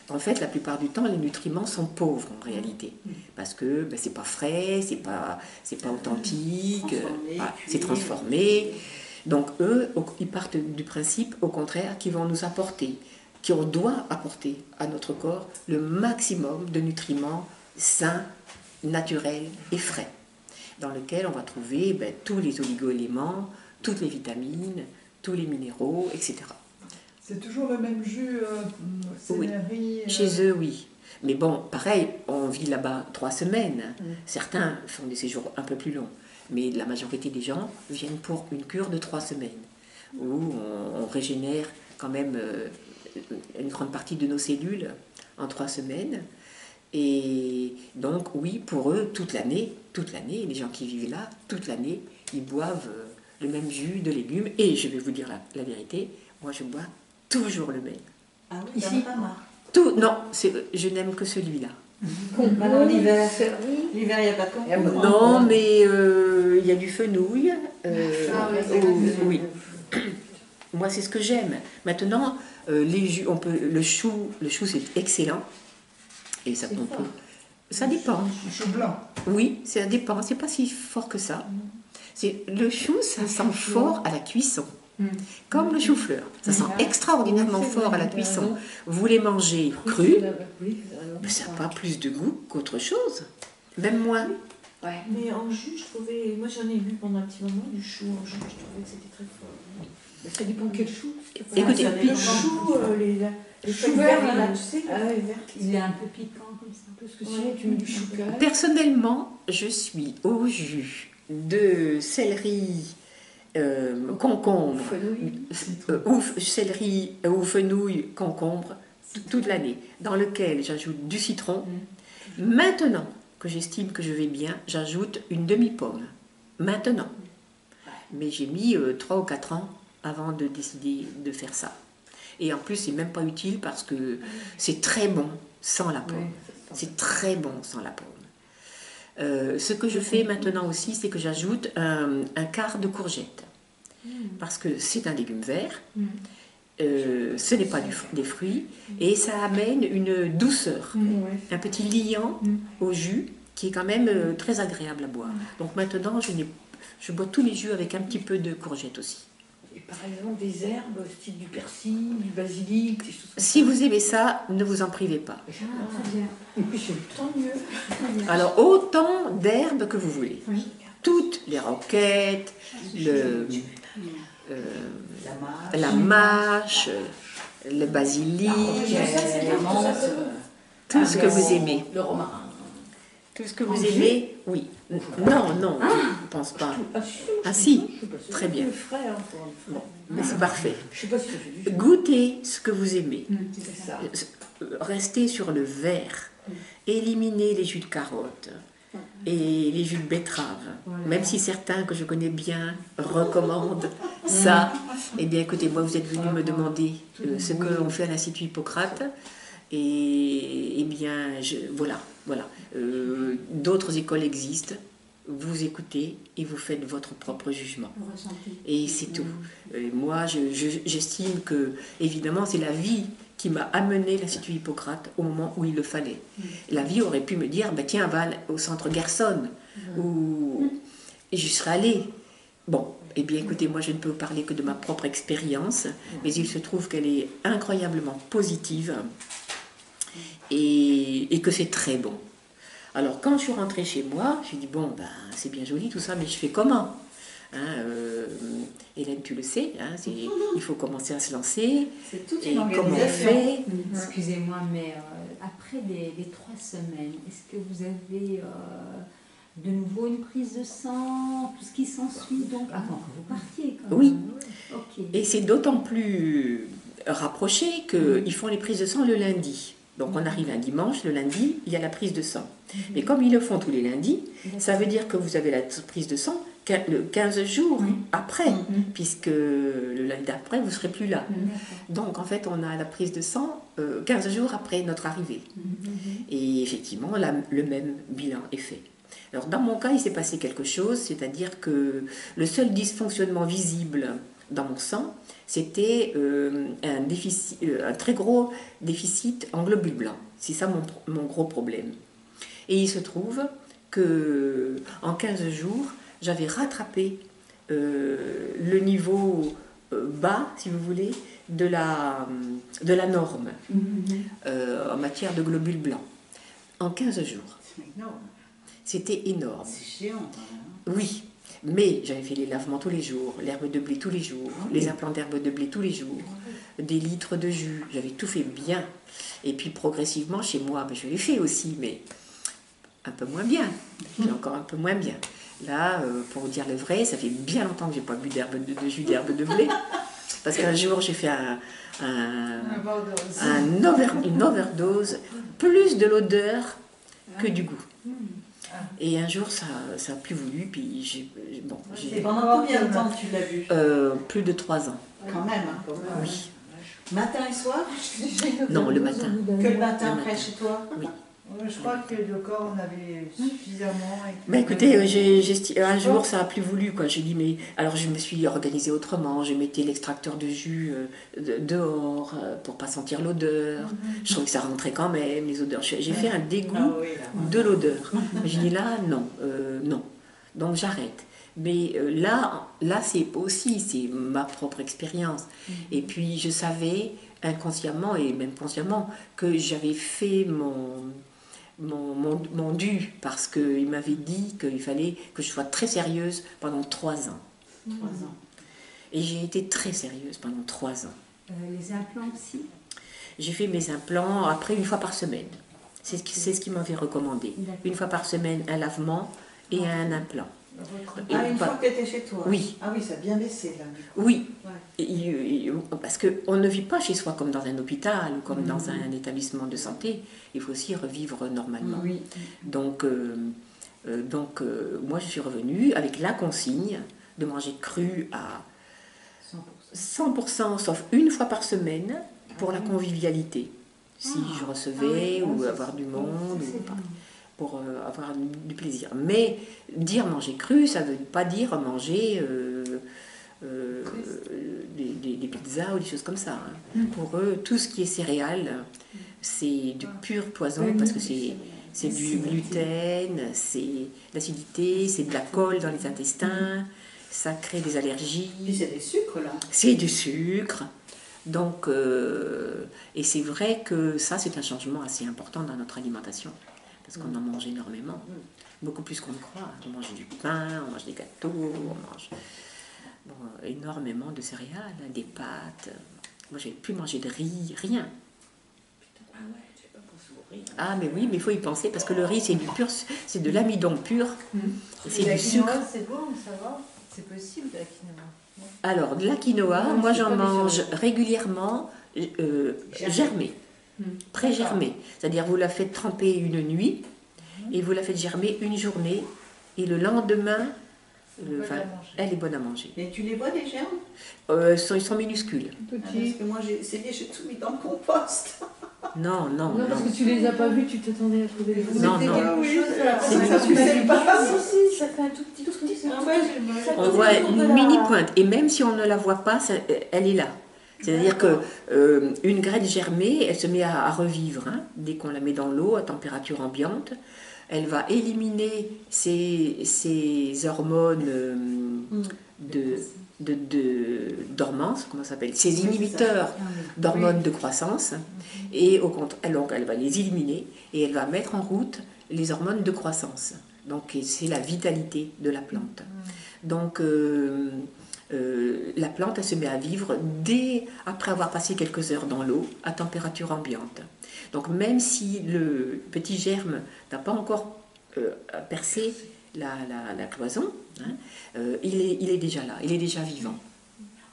en fait, la plupart du temps, les nutriments sont pauvres en réalité, parce que ben, c'est pas frais, c'est pas authentique, c'est transformé. Donc eux, ils partent du principe, au contraire, qu'ils vont nous apporter, qu'on doit apporter à notre corps le maximum de nutriments sains, naturels et frais, dans lequel on va trouver ben, tous les oligo-éléments, toutes les vitamines, tous les minéraux, etc. C'est toujours le même jus, céleri. Oui. Chez eux, oui. Mais bon, pareil, on vit là-bas 3 semaines. Certains font des séjours un peu plus longs. Mais la majorité des gens viennent pour une cure de 3 semaines, où on régénère quand même une grande partie de nos cellules en 3 semaines. Et donc, oui, pour eux, toute l'année, les gens qui vivent là, toute l'année, ils boivent le même jus de légumes. Et je vais vous dire la vérité, moi je bois toujours le même. Ah oui, ici, pas marre. Non, je n'aime que celui-là. Maintenant, l'hiver, il n'y a pas de concombre. Non, mais il y a du fenouil. Oui. Moi, c'est ce que j'aime. Maintenant, les jus, le chou c'est excellent. Et ça, ça dépend. Le chou blanc. Oui, ça dépend. C'est pas si fort que ça. Le chou, ça sent fort à la cuisson. Comme le chou-fleur. Ça sent extraordinairement fort à la cuisson. Vous les mangez crus, mais ça n'a pas plus de goût qu'autre chose. Même moins. Ouais. Mais en jus, je trouvais, moi j'en ai bu pendant un petit moment du chou en jus, je trouvais que c'était très fort. Ça dépend quel chou. Écoutez, Le chou, les chou feuilles vert, vertes, là. là, tu sais, Ah ouais. les vertes. Il est un peu piquant comme ça. Parce que sinon, tu mets du chou carré. Personnellement, je suis au jus de céleri, concombre, céleri ou fenouil, concombre, toute l'année, dans lequel j'ajoute du citron. Maintenant que j'estime que je vais bien, j'ajoute une demi-pomme. Maintenant. Mais j'ai mis 3 ou 4 ans avant de décider de faire ça. Et en plus, c'est même pas utile parce que c'est très bon sans la pomme. C'est très bon sans la pomme. Ce que je fais maintenant aussi, c'est que j'ajoute un quart de courgette. Parce que c'est un légume vert, ce n'est pas des fruits, et ça amène une douceur, un petit liant au jus qui est quand même très agréable à boire. Donc maintenant, je bois tous les jus avec un petit peu de courgette aussi. Et par exemple, des herbes, style du persil, du basilic, des choses comme Si vous aimez ça, ne vous en privez pas. Ah, très bien. Tant mieux. Très bien. Alors, autant d'herbes que vous voulez. Oui. Toutes les roquettes, la mâche, le basilic, tout ce que vous aimez. le romarin. Tout ce que vous aimez, oui. Non, non, je ne pense pas. Ah si, très bien. Le frais, hein, Bon, mais c'est parfait. je sais pas si ça fait du jus. Goûtez ce que vous aimez. C'est ça. Restez sur le vert. Éliminez les jus de carotte et les jus de betterave. Même si certains que je connais bien recommandent ça, eh bien écoutez, moi vous êtes venu me demander ce qu'on fait à l'Institut Hippocrate. Et eh bien, voilà. D'autres écoles existent. Vous écoutez et vous faites votre propre jugement. Et c'est tout. Moi, j'estime que, évidemment, c'est la vie qui m'a amené l'Institut Hippocrate au moment où il le fallait. La vie aurait pu me dire, bah, tiens, va au centre Gerson, et j'y serais allée. Bon, eh bien, écoutez, moi, je ne peux parler que de ma propre expérience, mais il se trouve qu'elle est incroyablement positive et que c'est très bon. Alors, quand je suis rentrée chez moi, j'ai dit, bon, ben, c'est bien joli tout ça, mais je fais comment ? Hélène, tu le sais, il faut commencer à se lancer. C'est toute Et une comment on organisation. fait ? Excusez-moi, mais après les 3 semaines, est-ce que vous avez de nouveau une prise de sang, tout ce qui s'ensuit, donc avant que vous partiez quand même. Oui. Ok. Et c'est d'autant plus rapproché qu'ils font les prises de sang le lundi. Donc on arrive un dimanche, le lundi, il y a la prise de sang. Mais comme ils le font tous les lundis, ça veut dire que vous avez la prise de sang le 15 jours après, puisque le lundi d'après, vous ne serez plus là. Donc en fait, on a la prise de sang 15 jours après notre arrivée. Et effectivement, le même bilan est fait. Alors dans mon cas, il s'est passé quelque chose, c'est-à-dire que le seul dysfonctionnement visible dans mon sang, c'était un très gros déficit en globules blancs. C'est ça mon gros problème. Et il se trouve qu'en 15 jours, j'avais rattrapé le niveau bas, si vous voulez, de la norme en matière de globules blancs. En 15 jours. C'était énorme. C'est géant. Oui, mais j'avais fait les lavements tous les jours, l'herbe de blé tous les jours, les implants d'herbe de blé tous les jours, des litres de jus, j'avais tout fait bien. Et puis progressivement, chez moi, je l'ai fait aussi, mais un peu moins bien. J'ai encore un peu moins bien. Là, pour vous dire le vrai, ça fait bien longtemps que j'ai pas bu de jus d'herbe de blé. Parce qu'un jour, j'ai fait une overdose, plus de l'odeur que du goût. Et un jour, ça a plus voulu, puis Et pendant combien de temps tu l'as vu? Plus de 3 ans. Quand même, hein. Oui. Matin et soir? Non, le matin. Que le matin Le après matin. chez toi? Oui. Je crois que le corps en avait suffisamment. Mais écoutez, un jour ça a plus voulu, quoi. J'ai dit, mais alors je me suis organisée autrement. Je mettais l'extracteur de jus dehors pour pas sentir l'odeur. Je trouvais que ça rentrait quand même, les odeurs. J'ai fait un dégoût de l'odeur. J'ai dit là, non, non. Donc j'arrête. Mais là c'est aussi, c'est ma propre expérience. Et puis je savais inconsciemment et même consciemment que j'avais fait mon dû parce qu'il m'avait dit qu'il fallait que je sois très sérieuse pendant 3 ans. 3 ans. Et j'ai été très sérieuse pendant 3 ans. Les implants aussi? J'ai fait mes implants après 1 fois par semaine. C'est ce qu'il m'avait recommandé. D'accord. 1 fois par semaine, un lavement et un implant. Ah, une fois que tu étais chez toi? Oui. Ah oui, ça a bien baissé là. Du coup. Oui, Ouais. parce qu'on ne vit pas chez soi comme dans un hôpital ou comme dans un établissement de santé. Il faut aussi revivre normalement. Oui. Donc, moi, je suis revenue avec la consigne de manger cru à 100%, sauf 1 fois par semaine pour la convivialité. Si je recevais ou avoir du monde, ou pas, pour avoir du plaisir. Mais dire manger cru, ça ne veut pas dire manger des pizzas ou des choses comme ça. Hein. Pour eux, tout ce qui est céréales, c'est du pur poison parce que c'est du gluten, c'est l'acidité, c'est de la colle dans les intestins, ça crée des allergies. Puis c'est des sucres là. C'est du sucre. Donc, et c'est vrai que ça, c'est un changement assez important dans notre alimentation. Parce qu'on en mange énormément. Beaucoup plus qu'on ne croit. On mange du pain, on mange des gâteaux, on mange énormément de céréales, des pâtes. Moi, je n'ai plus mangé de riz, rien. Ah ouais, je sais pas penser au riz. Ah, mais oui, mais il faut y penser parce que le riz, c'est du pur, c'est de l'amidon pur. C'est La du sucre. quinoa, c'est bon, ça va. C'est possible la quinoa. Alors, de la quinoa, Non, moi c'est j'en pas mange méchant. régulièrement germée, pré-germée. C'est-à-dire vous la faites tremper une nuit et vous la faites germer une journée et le lendemain, Bonne enfin, à manger. elle est bonne à manger. Et tu les vois les germes? Ils sont minuscules. Ah, parce que moi j'ai essayé, j'ai tout mis dans le compost. Non, non, Non, parce non. que tu les as pas vus, tu t'attendais à trouver les photos. Non, C'était non. quelque Oui, chose c'est là. ça, ça suffisait pas. Si, ça fait un tout petit truc. Ah ouais, On voit une mini pointe et même si on ne la voit pas, elle est là. C'est-à-dire que une graine germée, elle se met à revivre hein, dès qu'on la met dans l'eau à température ambiante. Elle va éliminer ces hormones de dormance, comment ça s'appelle, ces inhibiteurs d'hormones de croissance, et au contraire, donc elle va les éliminer et elle va mettre en route les hormones de croissance. Donc c'est la vitalité de la plante. Donc la plante, elle se met à vivre dès après avoir passé quelques heures dans l'eau à température ambiante. Donc même si le petit germe n'a pas encore percé la cloison, hein, il est déjà là, il est déjà vivant.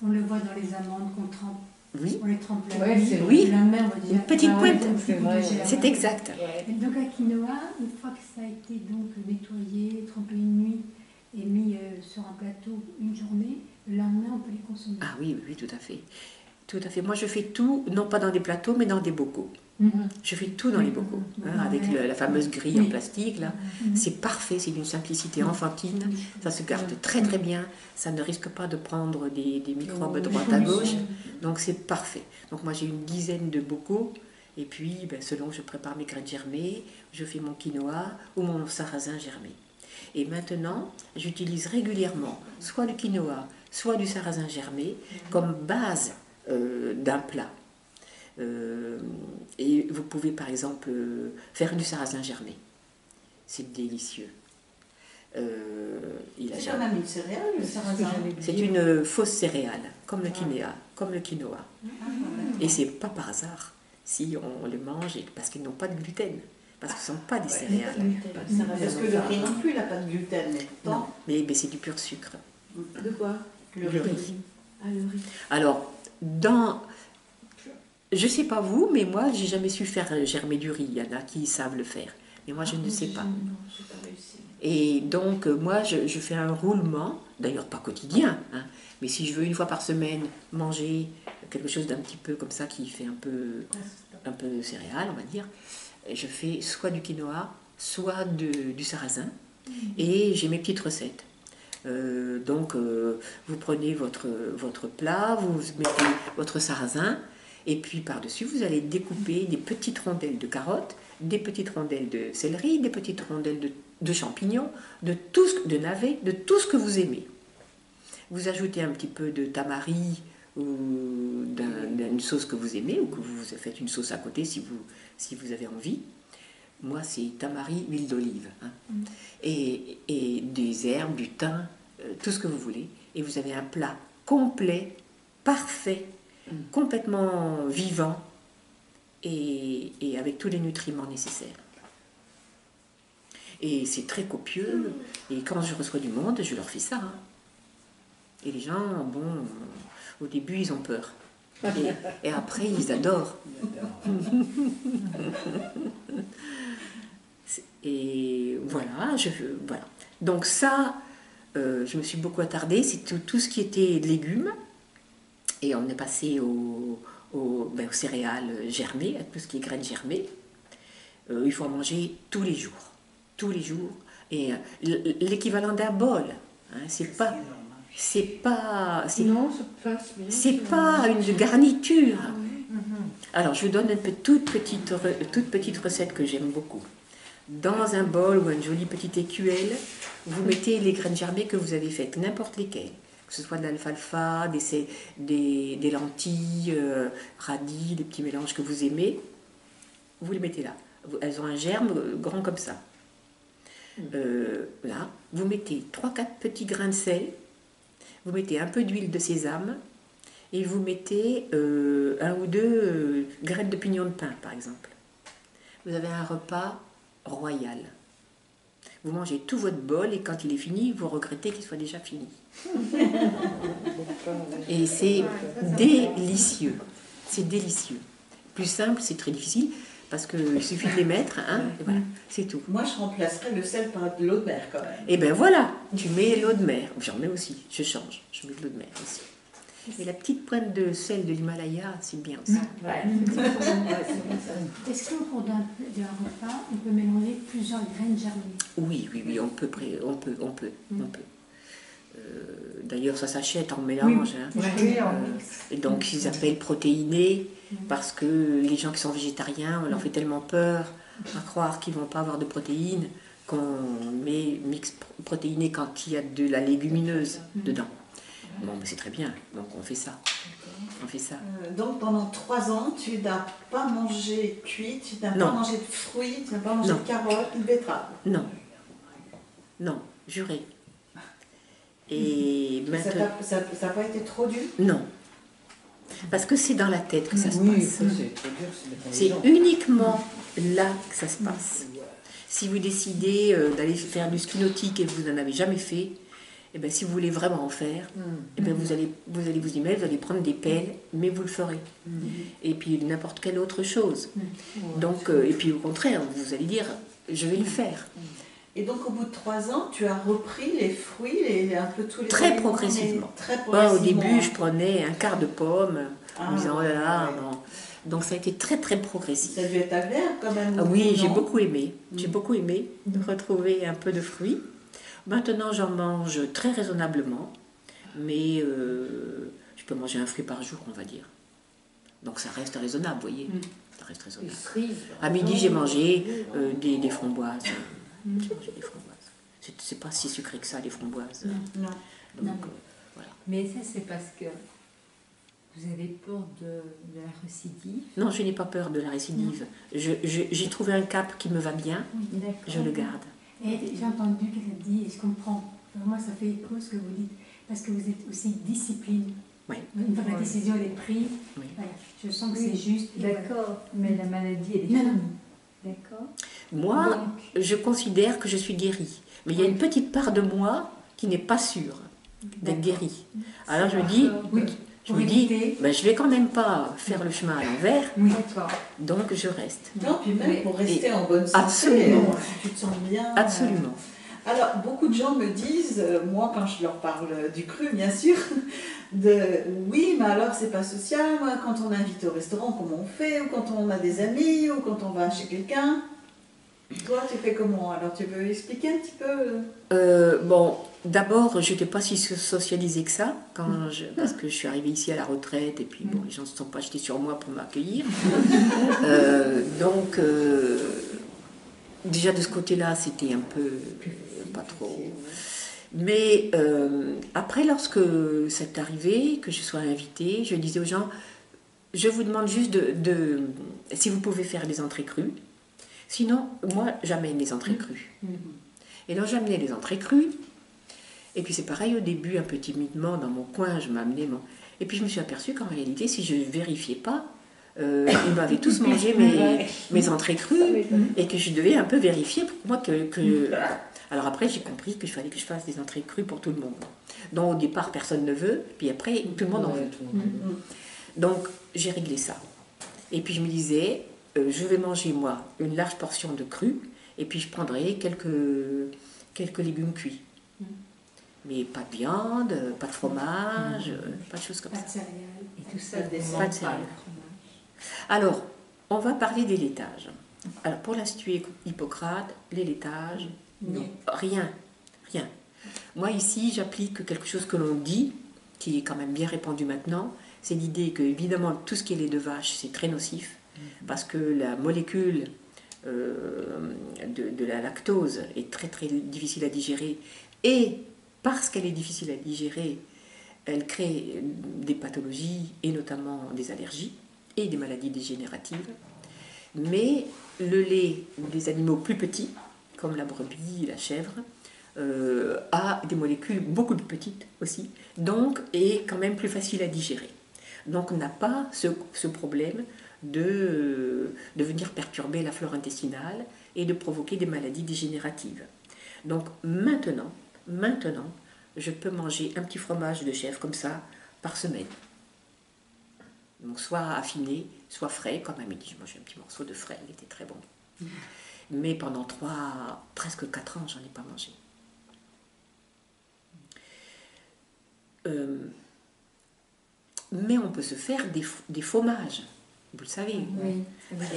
On le voit dans les amandes qu'on trempe. Oui, On les trempe la Ouais, nuit. c'est oui. Le lendemain, on va dire, Une petite ah, pointe. donc, C'est vrai, j'ai la c'est main. exact. Et donc la quinoa, une fois que ça a été donc nettoyé, trempé une nuit et mis sur un plateau une journée, le lendemain on peut les consommer. Ah oui, oui, tout à fait. Tout à fait. Moi, je fais tout, non pas dans des plateaux, mais dans des bocaux. Je fais tout dans les bocaux, hein, avec la fameuse grille en plastique, là. C'est parfait, c'est d'une simplicité enfantine, ça se garde très très bien, ça ne risque pas de prendre des microbes à droite à gauche, donc c'est parfait. Donc moi j'ai une dizaine de bocaux, et puis selon je prépare mes graines germées, je fais mon quinoa ou mon sarrasin germé. Et maintenant, j'utilise régulièrement soit du quinoa, soit du sarrasin germé comme base d'un plat. Et vous pouvez par exemple faire du sarrasin germé. C'est délicieux. C'est comme une céréale, le sarrasin. C'est une fausse céréale, comme le quinoa. Et c'est pas par hasard si on le mange parce qu'ils n'ont pas de gluten, parce que ce ne sont pas des céréales. Parce que le riz non plus, il n'a pas de gluten, mais Non, pourtant. mais c'est du pur sucre. De quoi? Le riz. Ah, le riz. Alors, je sais pas vous, mais moi, j'ai jamais su faire germer du riz. Il y en a qui savent le faire. Mais moi, je ne sais pas. Non, je n'ai pas réussi. Et donc, moi, je fais un roulement, d'ailleurs pas quotidien, hein, mais si je veux 1 fois par semaine manger quelque chose d'un petit peu comme ça qui fait un peu céréales, on va dire, je fais soit du quinoa, soit du sarrasin, et j'ai mes petites recettes. Donc, vous prenez votre plat, vous mettez votre sarrasin, et puis par-dessus, vous allez découper des petites rondelles de carottes, des petites rondelles de céleri, des petites rondelles de champignons, de navets, de tout ce que vous aimez. Vous ajoutez un petit peu de tamari ou d'une sauce que vous aimez, ou que vous faites une sauce à côté si vous avez envie. Moi, c'est tamari, huile d'olive. Hein. Et des herbes, du thym, tout ce que vous voulez. Et vous avez un plat complet, parfait, complètement vivant et avec tous les nutriments nécessaires. Et c'est très copieux. Et quand je reçois du monde, je leur fais ça. Hein. Et les gens, bon, au début, ils ont peur. Et après, ils adorent. Et voilà, voilà. Donc ça, je me suis beaucoup attardée. C'est tout ce qui était légumes. Et on est passé aux céréales germées, à tout ce qui est graines germées. Il faut en manger tous les jours. Tous les jours. Et l'équivalent d'un bol. Hein, c'est pas une garniture. Alors, je vous donne une toute petite recette que j'aime beaucoup. Dans un bol ou une jolie petite écuelle, vous mettez les graines germées que vous avez faites, n'importe lesquelles. Que ce soit de l'alfalfa, des lentilles, radis, des petits mélanges que vous aimez. Vous les mettez là. Elles ont un germe grand comme ça. Là, vous mettez 3-4 petits grains de sel. Vous mettez un peu d'huile de sésame et vous mettez 1 ou 2 graines de pignon de pin, par exemple. Vous avez un repas royal. Vous mangez tout votre bol et quand il est fini, vous regrettez qu'il soit déjà fini. Et c'est délicieux. C'est délicieux. Plus simple, c'est très difficile parce qu'il suffit de les mettre, hein, et voilà, c'est tout. Moi, je remplacerais le sel par de l'eau de mer quand même. Et ben voilà, tu mets l'eau de mer. J'en mets aussi, je change, je mets de l'eau de mer aussi. Et la petite pointe de sel de l'Himalaya, c'est bien aussi. Est-ce qu'au cours d'un repas, on peut mélanger plusieurs graines germées? Oui, on peut. D'ailleurs, ça s'achète en mélange. Oui. Hein. Et donc, ils appellent protéinés parce que les gens qui sont végétariens, on leur fait tellement peur à croire qu'ils ne vont pas avoir de protéines qu'on met mix protéiné quand il y a de la légumineuse dedans. Bon, mais c'est très bien, donc on fait ça. Donc pendant 3 ans, tu n'as pas mangé cuit, tu n'as pas mangé de fruits, tu n'as pas mangé de carottes, de betteraves. Non, juré. Et maintenant... Ça n'a pas été trop dur? Non. Parce que c'est dans la tête que ça se passe. C'est C'est uniquement là que ça se passe. Si vous décidez d'aller faire du ski nautique et que vous n'en avez jamais fait, et bien, si vous voulez vraiment en faire, et bien, vous allez vous y mettre, vous allez prendre des pelles, mais vous le ferez. Et puis n'importe quelle autre chose. Donc, et puis au contraire, vous allez dire, je vais le faire. Et donc au bout de 3 ans, tu as repris les fruits, un peu tous les Très aliments, progressivement. très progressivement. Au début, je prenais un quart de pomme, en me disant, oh là là, ouais. non. Donc ça a été très très progressif. Ça a dû être agréable quand même. Ah oui, j'ai non beaucoup aimé. J'ai beaucoup aimé retrouver un peu de fruits. Maintenant, j'en mange très raisonnablement, mais je peux manger un fruit par jour, on va dire. Donc ça reste raisonnable, vous voyez. Ça reste raisonnable. À midi, j'ai mangé des framboises. J'ai mangé des framboises. C'est pas si sucré que ça, les framboises. Non. Donc, voilà. Mais ça, c'est parce que vous avez peur de la récidive. Non, je n'ai pas peur de la récidive. J'ai trouvé un cap qui me va bien, D'accord. je le garde. Et j'ai entendu qu'elle a dit, et je comprends, pour moi ça fait écho ce que vous dites, parce que vous êtes aussi discipline. Oui. Une fois que la décision elle est prise, Oui. voilà, je sens que c'est juste. D'accord, mais la maladie, elle est Non, finie. non. D'accord. Moi, Donc, je considère que je suis guérie. Mais il y a une petite part de moi qui n'est pas sûre d'être guérie. Alors je me dis, Pour éviter. je vais quand même pas faire le chemin à l'envers, d'accord. donc je reste. Non, puis même pour rester en bonne santé, Absolument. si tu te sens bien. Absolument. Alors, beaucoup de gens me disent, moi quand je leur parle du cru, bien sûr, oui, mais alors c'est pas social, moi, quand on invite au restaurant, comment on fait, ou quand on a des amis, ou quand on va chez quelqu'un. Toi, tu fais comment? Alors, tu veux expliquer un petit peu Bon, d'abord, je n'étais pas si socialisée que ça, parce que je suis arrivée ici à la retraite, et puis bon, les gens ne se sont pas jetés sur moi pour m'accueillir. Donc, déjà de ce côté-là, c'était un peu pas trop. Mais après, lorsque c'est arrivé, que je sois invitée, je disais aux gens, je vous demande juste si vous pouvez faire des entrées crues. Sinon, moi, j'amène les entrées crues. Et donc, j'amenais les entrées crues. Et puis, c'est pareil, au début, un peu timidement, dans mon coin, je m'amenais mon... Et puis, je me suis aperçue qu'en réalité, si je ne vérifiais pas, ils m'avaient tous mangé mes entrées crues et que je devais un peu vérifier pour moi que... Alors après, j'ai compris qu'il fallait que je fasse des entrées crues pour tout le monde. Donc, au départ, personne ne veut, puis après, tout le monde en veut. Donc, j'ai réglé ça. Et puis, je me disais, je vais manger, moi, une large portion de cru, et puis je prendrai quelques légumes cuits. Mais pas de viande, pas de fromage, pas de choses comme Pas ça. de céréales. Et tout ça Pas de descend céréales. le fromage. Alors, on va parler des laitages. Alors, pour l'Institut Hippocrate, les laitages, non, rien. Moi, ici, j'applique quelque chose que l'on dit, qui est quand même bien répandu maintenant, c'est l'idée que, évidemment, tout ce qui est lait de vache, c'est très nocif, parce que la molécule de la lactose est très, très difficile à digérer, et parce qu'elle est difficile à digérer, elle crée des pathologies, et notamment des allergies, et des maladies dégénératives. Mais le lait des animaux plus petits, comme la brebis, la chèvre, a des molécules beaucoup plus petites aussi, donc est quand même plus facile à digérer. Donc on n'a pas ce problème de venir perturber la flore intestinale et de provoquer des maladies dégénératives. Donc maintenant, je peux manger un petit fromage de chèvre comme ça par semaine. Donc soit affiné, soit frais, comme à midi, je mangeais un petit morceau de frais, il était très bon. Mais pendant presque 4 ans, j'en ai pas mangé. Mais on peut se faire des fromages, vous le savez. Oui,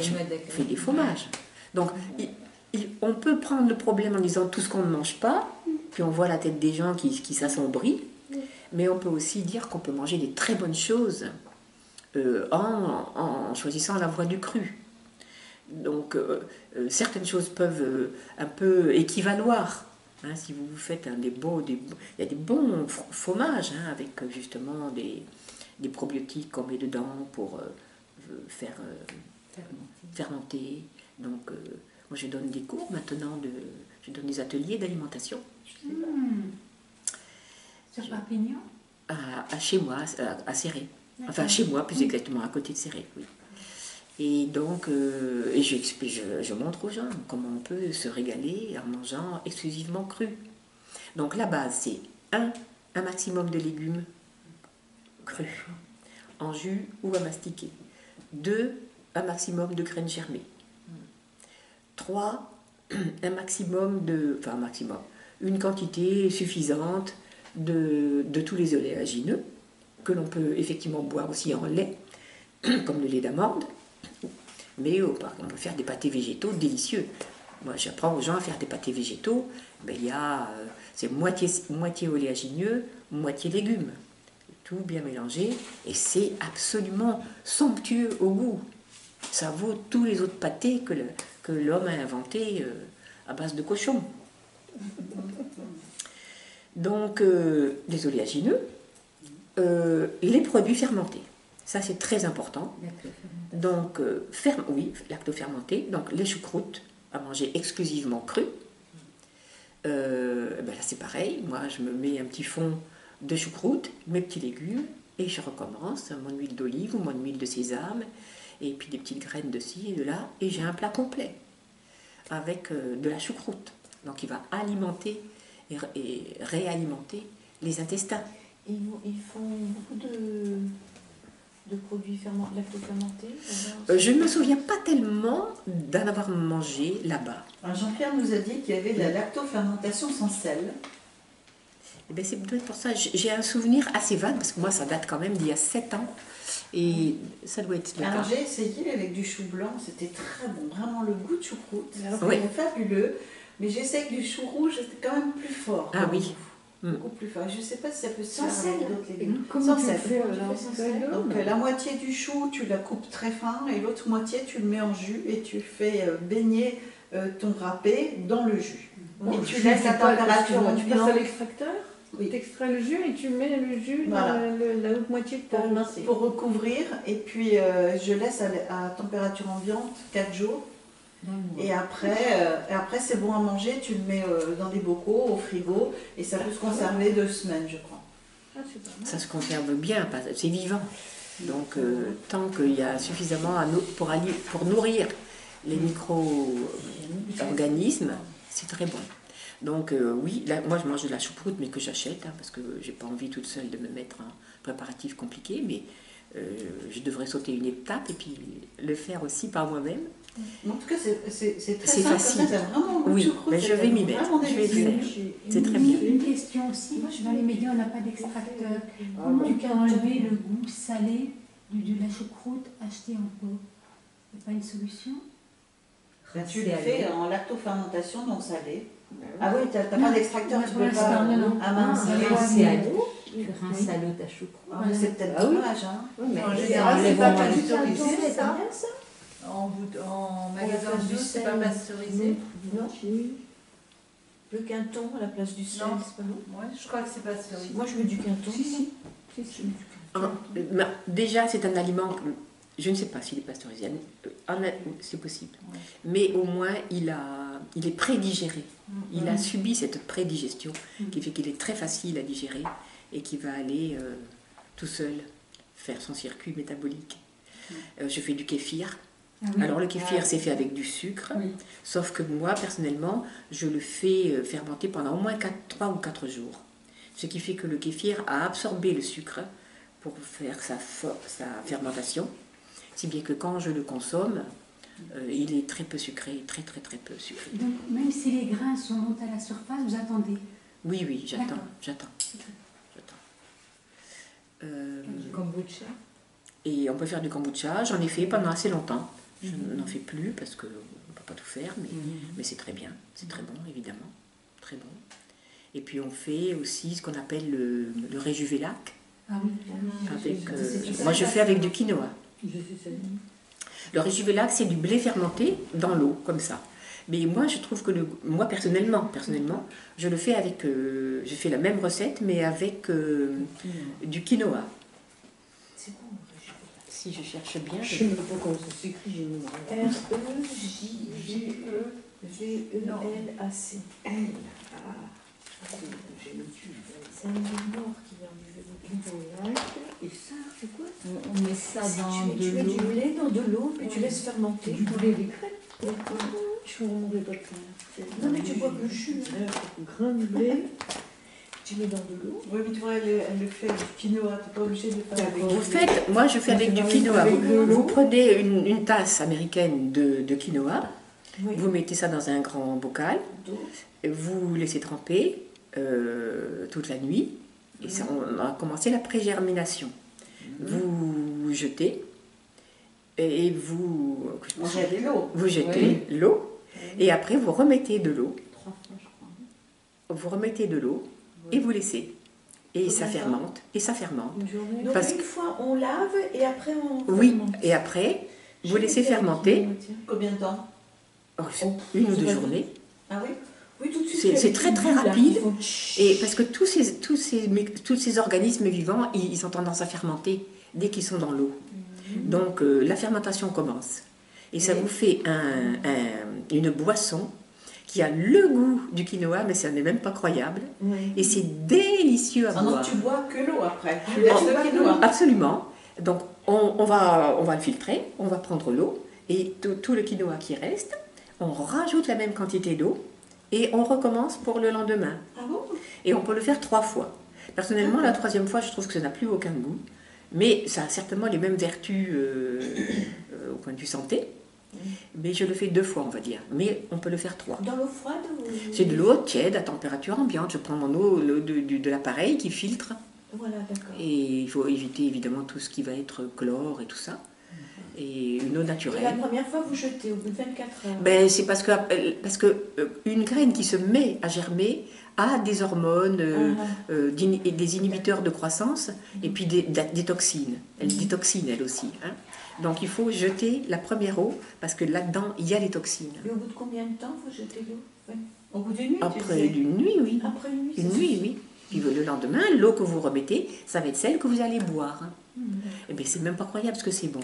Je fais des fromages. Donc, on peut prendre le problème en disant tout ce qu'on ne mange pas, puis on voit la tête des gens qui s'assombrit, mais on peut aussi dire qu'on peut manger des très bonnes choses en choisissant la voie du cru. Donc, certaines choses peuvent un peu équivaloir. Hein, si vous faites il y a des bons fromages avec justement des probiotiques qu'on met dedans pour faire fermenter. Donc, moi je donne des cours maintenant, je donne des ateliers d'alimentation. Sur Perpignan? Chez moi, à Céré. Enfin, chez moi, plus exactement, à côté de Céré, oui. Et donc, je montre aux gens comment on peut se régaler en mangeant exclusivement cru. Donc la base, c'est un maximum de légumes crus, en jus ou à mastiquer. 2, un maximum de graines germées. 3, une quantité suffisante de tous les oléagineux, que l'on peut effectivement boire aussi en lait, comme le lait d'amande. Mais on peut faire des pâtés végétaux délicieux. Moi, j'apprends aux gens à faire des pâtés végétaux. C'est moitié oléagineux, moitié légumes. Tout bien mélangé. Et c'est absolument somptueux au goût. Ça vaut tous les autres pâtés que l'homme a inventés à base de cochon. Donc, les oléagineux, les produits fermentés. Ça, c'est très important. Donc, lactofermenté. Donc, les choucroutes à manger exclusivement crues. Là, c'est pareil. Moi, je me mets un petit fond de choucroute, mes petits légumes, et je recommence mon huile d'olive ou mon huile de sésame, et puis des petites graines de ci et de là, et j'ai un plat complet avec de la choucroute. Donc, il va alimenter et réalimenter les intestins. Ils font beaucoup de produits lactofermentés. Je ne me souviens pas tellement d'en avoir mangé là-bas. Jean-Pierre nous a dit qu'il y avait de la lactofermentation sans sel. Eh bien, c'est peut-être pour ça. J'ai un souvenir assez vague, parce que moi, ça date quand même d'il y a 7 ans. Et ça doit être le cas. Alors, j'ai essayé avec du chou blanc, c'était très bon. Vraiment, le goût de choucroute, Oui. c'était fabuleux. Mais j'essaie que du chou rouge, c'était quand même plus fort. Ah oui. Beaucoup plus fort. Je ne sais pas si ça peut se Sans faire avec sel. d'autres légumes. Comment Sans tu sel. fais Comment tu alors? fais sans sel? Donc la moitié du chou, tu la coupes très fin et l'autre moitié, tu le mets en jus et tu fais baigner ton râpé dans le jus. Et tu jus, laisses la c'est pas- température excuse-moi, tu passes à ambiante l'extracteur, Oui. tu extrais le jus et tu mets le jus Voilà. dans la haute moitié de ta rincée. pour recouvrir. Et puis je laisse à température ambiante 4 jours. Et après c'est bon à manger, tu le mets dans des bocaux, au frigo, et ça peut se conserver 2 semaines, je crois. Ah, c'est pas mal. Ça se conserve bien, c'est vivant. Donc, tant qu'il y a suffisamment pour nourrir les micro-organismes, c'est très bon. Donc, oui, là, moi je mange de la choucroute, mais que j'achète, parce que j'ai pas envie toute seule de me mettre un préparatif compliqué, mais je devrais sauter une étape et puis le faire aussi par moi-même. En tout cas, c'est très C'est simple, facile. ça, c'est vraiment un goût de Oui, choucroute, mais je vais m'y mettre. vraiment Je vais le délicieux. faire. C'est très bien. Une question aussi, dans les médias, on n'a pas d'extracteur. Comment tu peux enlever le goût salé de la choucroute achetée en pot? Il n'y a pas une solution? Ben, tu le fais en lactofermentation, donc salé. Ah oui. oui, t'as pas d'extracteur, tu Pour peux pas. l'instant, non. Ah mince, C'est à l'eau, rince à l'eau ta choucroute. Ah, mais c'est peut-être Ah oui. dommage, hein. En c'est général, c'est enlève pas au moins du pasteurisé, temps. ça. En magasin de douce, c'est pas pasteurisé. Non, le quinton à la place du sel, Non. c'est pas bon? Ouais, je crois que c'est pasteurisé. Moi, je mets du quinton. Déjà, c'est un aliment, je ne sais pas s'il est pasteurisé, c'est possible. Ouais. Mais au moins, il est prédigéré. Il a subi cette prédigestion qui fait qu'il est très facile à digérer et qui va aller tout seul faire son circuit métabolique. Je fais du kéfir. Ah oui. Alors le kéfir, c'est fait avec du sucre, Oui. sauf que moi, personnellement, je le fais fermenter pendant au moins 3 ou 4 jours. Ce qui fait que le kéfir a absorbé le sucre pour faire sa fermentation, si bien que quand je le consomme, il est très peu sucré, très très très peu sucré. Donc, même si les grains sont montés à la surface, vous attendez? Oui, oui, D'accord. j'attends. Du kombucha. Et on peut faire du kombucha, j'en ai fait pendant assez longtemps. Je n'en fais plus parce qu'on ne peut pas tout faire, mais c'est très bien, c'est très bon évidemment, très bon. Et puis on fait aussi ce qu'on appelle le réjuvelac. Ah oui. Avec, moi je fais avec du quinoa. Le réjuvelac, c'est du blé fermenté dans l'eau, comme ça. Mais moi je trouve que moi personnellement, je le fais avec, je fais la même recette mais avec du quinoa. C'est bon, Si je cherche bien, Je ne sais pas comment ça s'écrit, j'ai une R-E-J-G-E-L-A-C. C'est un mort qui vient du lac. Et ça, c'est quoi? On met ça dans Tu mets de du l'eau. lait dans de l'eau, puis tu laisses fermenter. Du poulet des crêpes. Je ne remonterai pas de ça. Non, mais tu bois que le jus. Grain de blé. Tu mets dans de l'eau. Oui, mais tu vois, elle le fait du quinoa, t'es pas obligé de le faire avec vous faites, moi je fais avec du quinoa. Vous prenez une tasse américaine de quinoa, Oui. vous mettez ça dans un grand bocal, vous laissez tremper toute la nuit, et ça, on a commencé la pré-germination. Vous jetez, et vous Manger de l'eau. vous jetez l'eau, et après vous remettez de l'eau, 3 fois, je crois. vous remettez de l'eau, et vous laissez. Et ça Combien de temps fermente, et ça fermente. Une journée. Donc Parce une que- fois on lave et après on Oui, fermente. et après, vous laissez fermenter Combien de temps? une ou c'est 2 pas journées. Ah oui. Oui, tout de suite. C'est- il y a c'est les très, petits très bouts, là, rapide. qui font Et parce que tous ces organismes vivants, ils ont tendance à fermenter dès qu'ils sont dans l'eau. Donc la fermentation commence. Et ça vous fait une boisson qui a le goût du quinoa, mais ça n'est même pas croyable. Oui. Et c'est délicieux à Ah non, boire. tu bois que l'eau après. Tu laisses le quinoa. Absolument. Donc on va le filtrer, on va prendre l'eau, et tout le quinoa qui reste, on rajoute la même quantité d'eau, et on recommence pour le lendemain. Ah bon? Et on peut le faire 3 fois. Personnellement, la 3e fois, je trouve que ça n'a plus aucun goût. Mais ça a certainement les mêmes vertus au point de vue santé. Mais je le fais 2 fois, on va dire. Mais on peut le faire 3. Dans l'eau froide ou... C'est de l'eau tiède à température ambiante. Je prends mon eau de l'appareil qui filtre. Voilà, d'accord. Et il faut éviter évidemment tout ce qui va être chlore et tout ça. et une eau Et la naturelle. première fois, vous jetez au bout de 24 heures. Ben, c'est parce que une graine qui se met à germer a des hormones, et des inhibiteurs de croissance et puis des toxines. Elle détoxine elle aussi. Hein. Donc il faut jeter la première eau parce que là-dedans il y a les toxines. Et au bout de combien de temps vous jetez l'eau? Au bout d'une nuit, tu Après sais. une nuit, oui. Après une nuit, Une ça nuit, suffit. oui. Puis le lendemain, l'eau que vous remettez, ça va être celle que vous allez boire. Et bien c'est même pas croyable parce que c'est bon.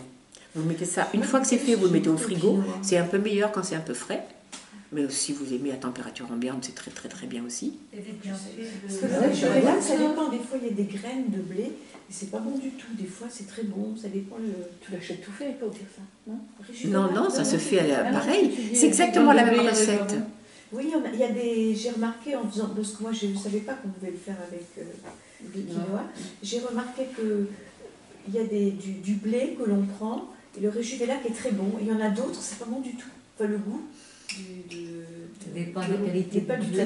Vous mettez ça, une fois que c'est fait, vous le mettez au frigo. C'est un peu meilleur quand c'est un peu frais. Mais si vous aimez à température ambiante, c'est très très très bien aussi. Et les bienfaits Parce de- que là, je regarde, ça dépend. Des fois, il y a des graines de blé et c'est pas bon du tout. Des fois, c'est très bon. Ça dépend. Tu l'achètes tout fait pour dire ça, non? Non, non, ça se fait Ah non, pareil. tu dis, C'est exactement la même blé, recette. Oui, il y a des. J'ai remarqué en faisant. Parce que moi, je ne savais pas qu'on pouvait le faire avec du quinoa. J'ai remarqué que il y a du blé que l'on prend et le Réjuvelac est très bon. Il y en a d'autres, c'est pas bon du tout. Enfin, le goût. Ça dépend de la qualité pas du du blé.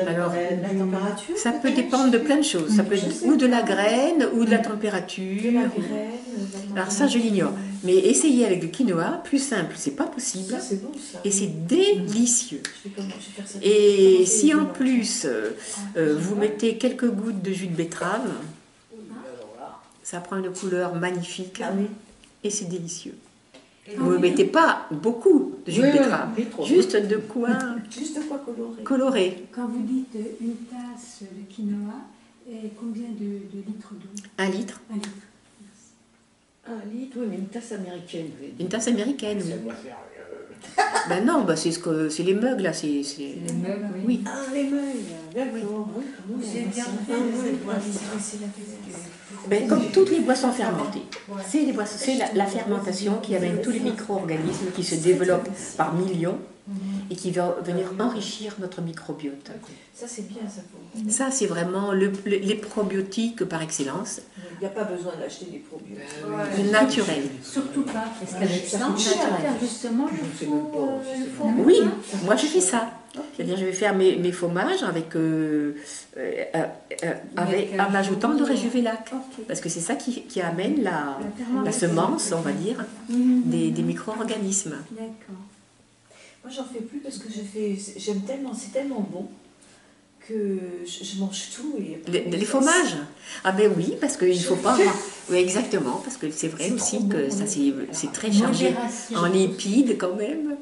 Alors, la température. Ça peut dépendre de plein de choses. Ça peut Je être sais ou de la pas. graine, ou de la De température. la graine. Alors ça, je l'ignore. Mais essayez avec le quinoa, plus simple, c'est pas possible. Ça, c'est bon, ça. Et c'est délicieux. Je vais faire ça. Et Commencer si les en dimanches. plus vous mettez quelques gouttes de jus de betterave, ça prend une couleur magnifique Ah oui. et c'est délicieux. Et Vous ne mettez pas beaucoup de jus de betterave, juste de quoi Juste de quoi colorer. colorer. Quand vous dites une tasse de quinoa, et combien de litres d'eau? 1 litre, 1 litre. Un litre, oui, mais une tasse américaine. une tasse américaine. Oui. Ça doit faire. Ben non, ben c'est les mugs là, c'est Les meubles, oui. oui. Ah, les mailles, d'accord. J'ai bien fait cette boisson. Ben, comme toutes les boissons fermentées, c'est la fermentation qui amène tous les micro-organismes qui se développent par millions et qui va venir enrichir notre microbiote. Ça, c'est bien, ça. Pour... Ça, c'est vraiment les probiotiques par excellence, Il n'y a pas besoin d'acheter des produits. le naturel. Surtout pas. Est-ce qu'avec ça, on peut cher. faire justement Je sais même pas, si ça fait- Oui, moi je fais ça. C'est-à-dire je vais faire mes fromages avec, en ajoutant du Réjuvelac. Parce que c'est ça qui amène la semence, on va dire, des micro-organismes. D'accord. Moi, j'en fais plus parce que j'aime tellement, c'est tellement bon que je mange tout. Et après, Les fromages? Ah ben oui, parce qu'il ne faut pas avoir... Oui, exactement, parce que c'est vrai C'est aussi trop que bon, ça oui. c'est très chargé Modération. en lipides quand même.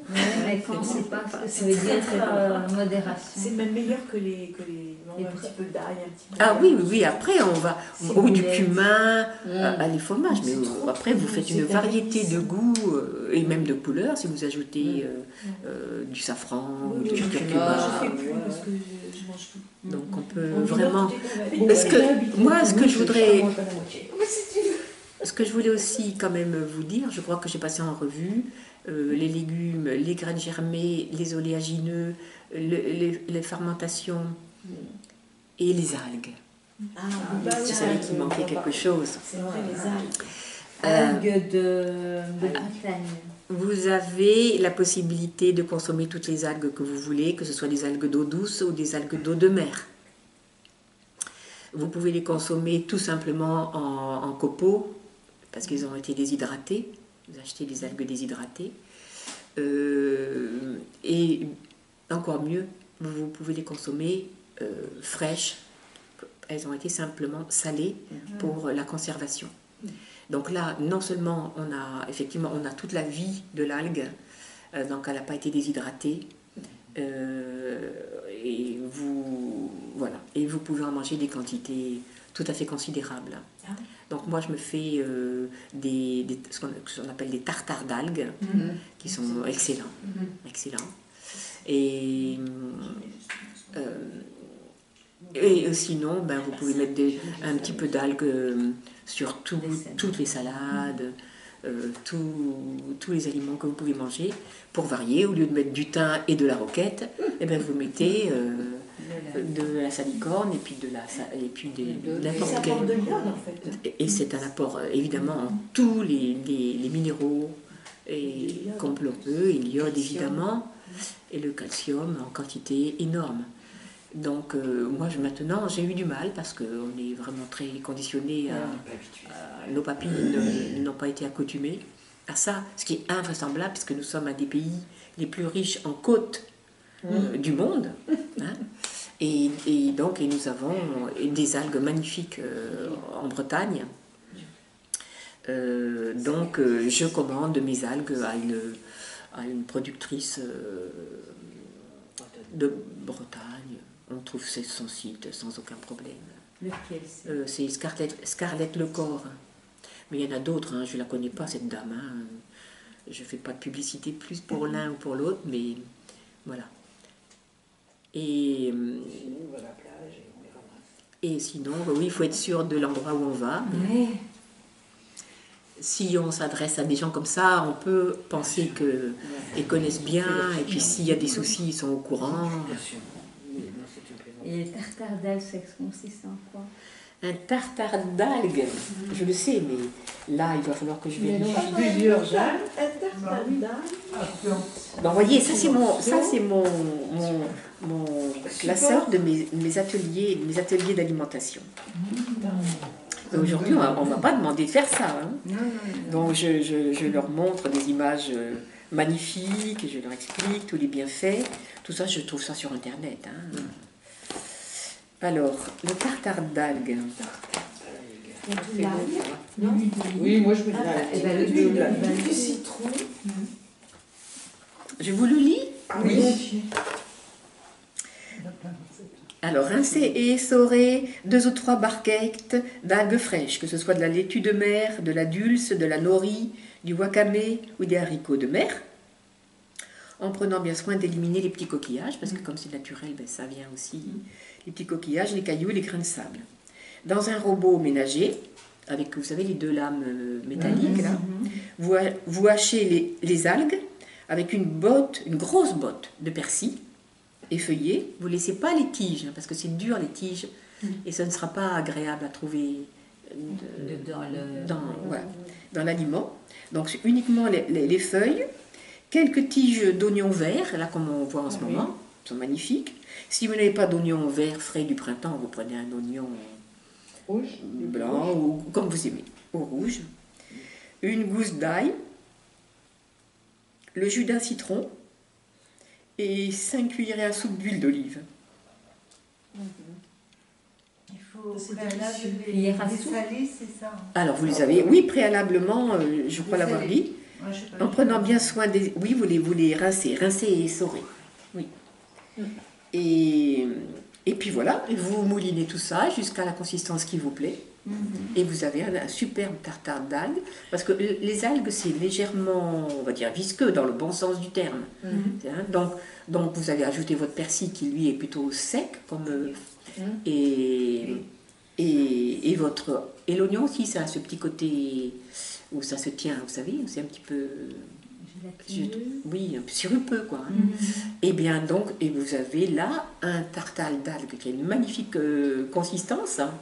Mais quand on ne sait pas ce que ça veut dire, modération. c'est même meilleur que les un petit peu d'ail, un petit peu. Ah oui, oui, oui, après on va... C'est Ou du boulet. cumin, les fromages, mais C'est trop après vous bon, faites c'est une variété délicieux. de goûts et même de couleurs si vous ajoutez du safran ou du Moi, curcuma. je fais plus parce que je mange tout. Donc on peut On vraiment... mélange Parce que moi, ce que je voudrais... Moi, pas la moitié. Ce que je voulais aussi quand même vous dire, je crois que j'ai passé en revue les légumes, les graines germées, les oléagineux, les fermentations et les algues. Ah, Je savais qu'il manquait quelque chose. C'est vrai, les algues. Algues de Bretagne. Vous avez la possibilité de consommer toutes les algues que vous voulez, que ce soit des algues d'eau douce ou des algues d'eau de mer. Vous pouvez les consommer tout simplement en copeaux, parce qu'ils ont été déshydratés. Vous achetez des algues déshydratées. Et encore mieux, vous pouvez les consommer fraîches. Elles ont été simplement salées pour la conservation. Donc là, non seulement on a toute la vie de l'algue, donc elle n'a pas été déshydratée, et vous pouvez en manger des quantités tout à fait considérables. Ah. Donc moi je me fais ce qu'on appelle des tartares d'algues, qui sont excellents, excellents. Et sinon, ben, vous pouvez mettre un petit peu d'algues sur toutes les salades, tous les aliments que vous pouvez manger. Pour varier, au lieu de mettre du thym et de la roquette, eh ben, vous mettez de la salicorne et puis de n'importe Ça quel. apporte de l'iode en fait. Et c'est un apport évidemment en tous les minéraux et comme l'on peut, et l'iode évidemment, et le calcium en quantité énorme. Donc moi maintenant j'ai eu du mal parce qu'on est vraiment très conditionné nos papilles n'ont pas été accoutumées à ça, ce qui est invraisemblable, puisque nous sommes un des pays les plus riches en côtes du monde. Hein. Et nous avons des algues magnifiques en Bretagne. Je commande mes algues à une productrice de Bretagne. On trouve son site sans aucun problème. Lequel c'est Scarlett Lecor. Mais il y en a d'autres, hein, je ne la connais pas cette dame. Hein. Je ne fais pas de publicité plus pour l'un ou pour l'autre, mais voilà. Et sinon, oui, il faut être sûr de l'endroit où on va. Oui. Si on s'adresse à des gens comme ça, on peut penser qu'ils connaissent bien, et puis s'il y a des soucis, ils sont au courant. Et le tartare d'algues, ça consiste en quoi? Un tartare d'algues, je le sais, mais là, il va falloir que je vérifie. Plusieurs algues. Un tartare d'algues. Bon, voyez, ça c'est mon classeur de mes ateliers d'alimentation. Aujourd'hui, on ne va pas demander de faire ça. Hein. Donc, je leur montre des images magnifiques, je leur explique tous les bienfaits. Tout ça, je trouve ça sur Internet. Hein. Alors, le tartare d'algues. Oui, moi je mets de l'huile. Du citron. Je vous le lis. Oui. Alors, rincer et essorer 2 ou 3 barquettes d'algues fraîches, que ce soit de la laitue de mer, de la dulce, de la nori, du wakame ou des haricots de mer, en prenant bien soin d'éliminer les petits coquillages, parce que comme c'est naturel, ben, ça vient aussi, les petits coquillages, les cailloux, les grains de sable. Dans un robot ménager, avec, vous savez, les 2 lames métalliques, là, vous hachez les algues avec une grosse botte de persil, effeuillé, vous ne laissez pas les tiges, hein, parce que c'est dur les tiges, et ça ne sera pas agréable à trouver dans l'aliment. Donc c'est uniquement les feuilles, quelques tiges d'oignons verts, là comme on voit en ce moment, sont magnifiques. Si vous n'avez pas d'oignon vert frais du printemps, vous prenez un oignon Rouge, blanc, ou comme vous aimez, ou rouge. Une gousse d'ail, le jus d'un citron, et 5 cuillerées à soupe d'huile d'olive. Il faut C'est préalable délicieux. les saler, c'est ça. Hein. Alors vous les avez, oui, préalablement, je crois l'avoir dit, Moi, je sais pas. en prenant bien soin des... Oui, vous les rincez et essorez. Oui. Et puis voilà, vous moulinez tout ça jusqu'à la consistance qui vous plaît. Et vous avez un superbe tartare d'algues, parce que les algues, c'est légèrement, on va dire, visqueux dans le bon sens du terme. Hein, donc vous avez ajouté votre persil qui, lui, est plutôt sec, comme, et l'oignon aussi, ça a ce petit côté où ça se tient, vous savez, c'est un petit peu... Oui, un peu sirupeux, quoi. Et bien donc, et vous avez là un tartare d'algues qui a une magnifique consistance, hein,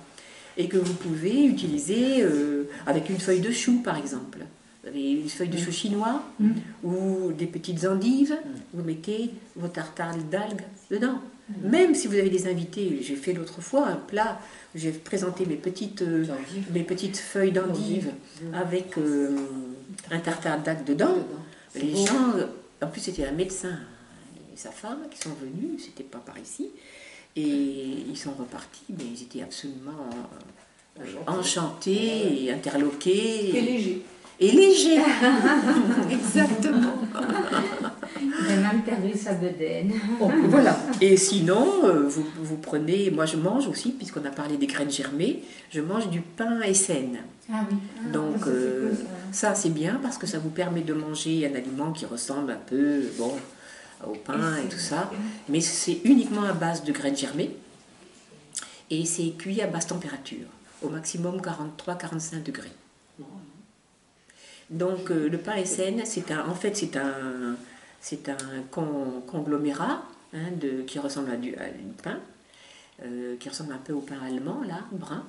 et que vous pouvez utiliser avec une feuille de chou, par exemple. Vous avez une feuille de chou chinois ou des petites endives, vous mettez vos tartares d'algues dedans. Même si vous avez des invités, j'ai fait l'autre fois un plat, j'ai présenté mes petites feuilles d'endives avec un tartare d'algues dedans. Les gens, en plus c'était un médecin et sa femme qui sont venus, c'était pas par ici, et ils sont repartis, mais ils étaient absolument enchantés et interloqués. Et léger. Et léger. Exactement. Il a même perdu sa bedaine. Voilà. Et sinon, vous prenez, moi je mange aussi, puisqu'on a parlé des graines germées, je mange du pain Essen. Ah oui. Donc ça c'est bien parce que ça vous permet de manger un aliment qui ressemble un peu au pain et tout ça, mais c'est uniquement à base de graines germées et c'est cuit à basse température, au maximum 43-45 degrés. Donc le pain Essen, c'est un conglomérat, hein, qui ressemble à du pain, qui ressemble un peu au pain allemand, là, brun.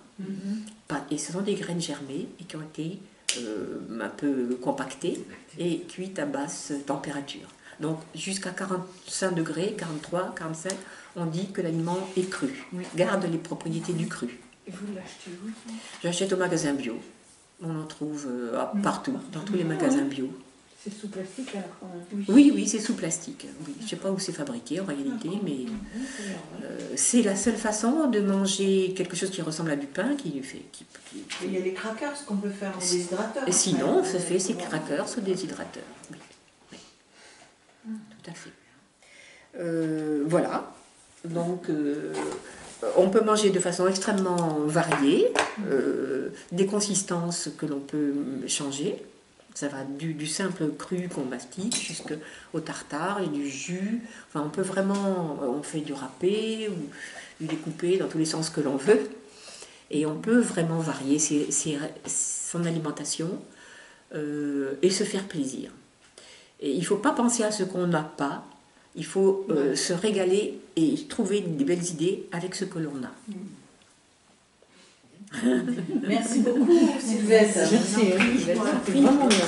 Et ce sont des graines germées et qui ont été un peu compactées et cuites à basse température. Donc jusqu'à 45 degrés, 43, 45, on dit que l'aliment est cru, garde les propriétés du cru. Et vous l'achetez où? J'achète au magasin bio. On en trouve partout, dans tous les magasins bio. C'est sous plastique alors quand même. Oui, c'est sous plastique. Oui. Je ne sais pas où c'est fabriqué en réalité, mais c'est la seule façon de manger quelque chose qui ressemble à du pain qui fait. Il y a les crackers qu'on peut faire en déshydrateur. Et sinon, on se fait ces crackers au déshydrateur. Oui. Tout à fait. Voilà. Donc, on peut manger de façon extrêmement variée, des consistances que l'on peut changer. Ça va du simple cru qu'on mastique jusqu'au tartare et du jus. Enfin, on peut vraiment, on fait du râpé ou du découpé dans tous les sens que l'on veut. Et on peut vraiment varier son alimentation et se faire plaisir. Et il ne faut pas penser à ce qu'on n'a pas. Il faut se régaler et trouver des belles idées avec ce que l'on a. Merci beaucoup, Sylvette. Merci, Sylvette. C'était vraiment bien.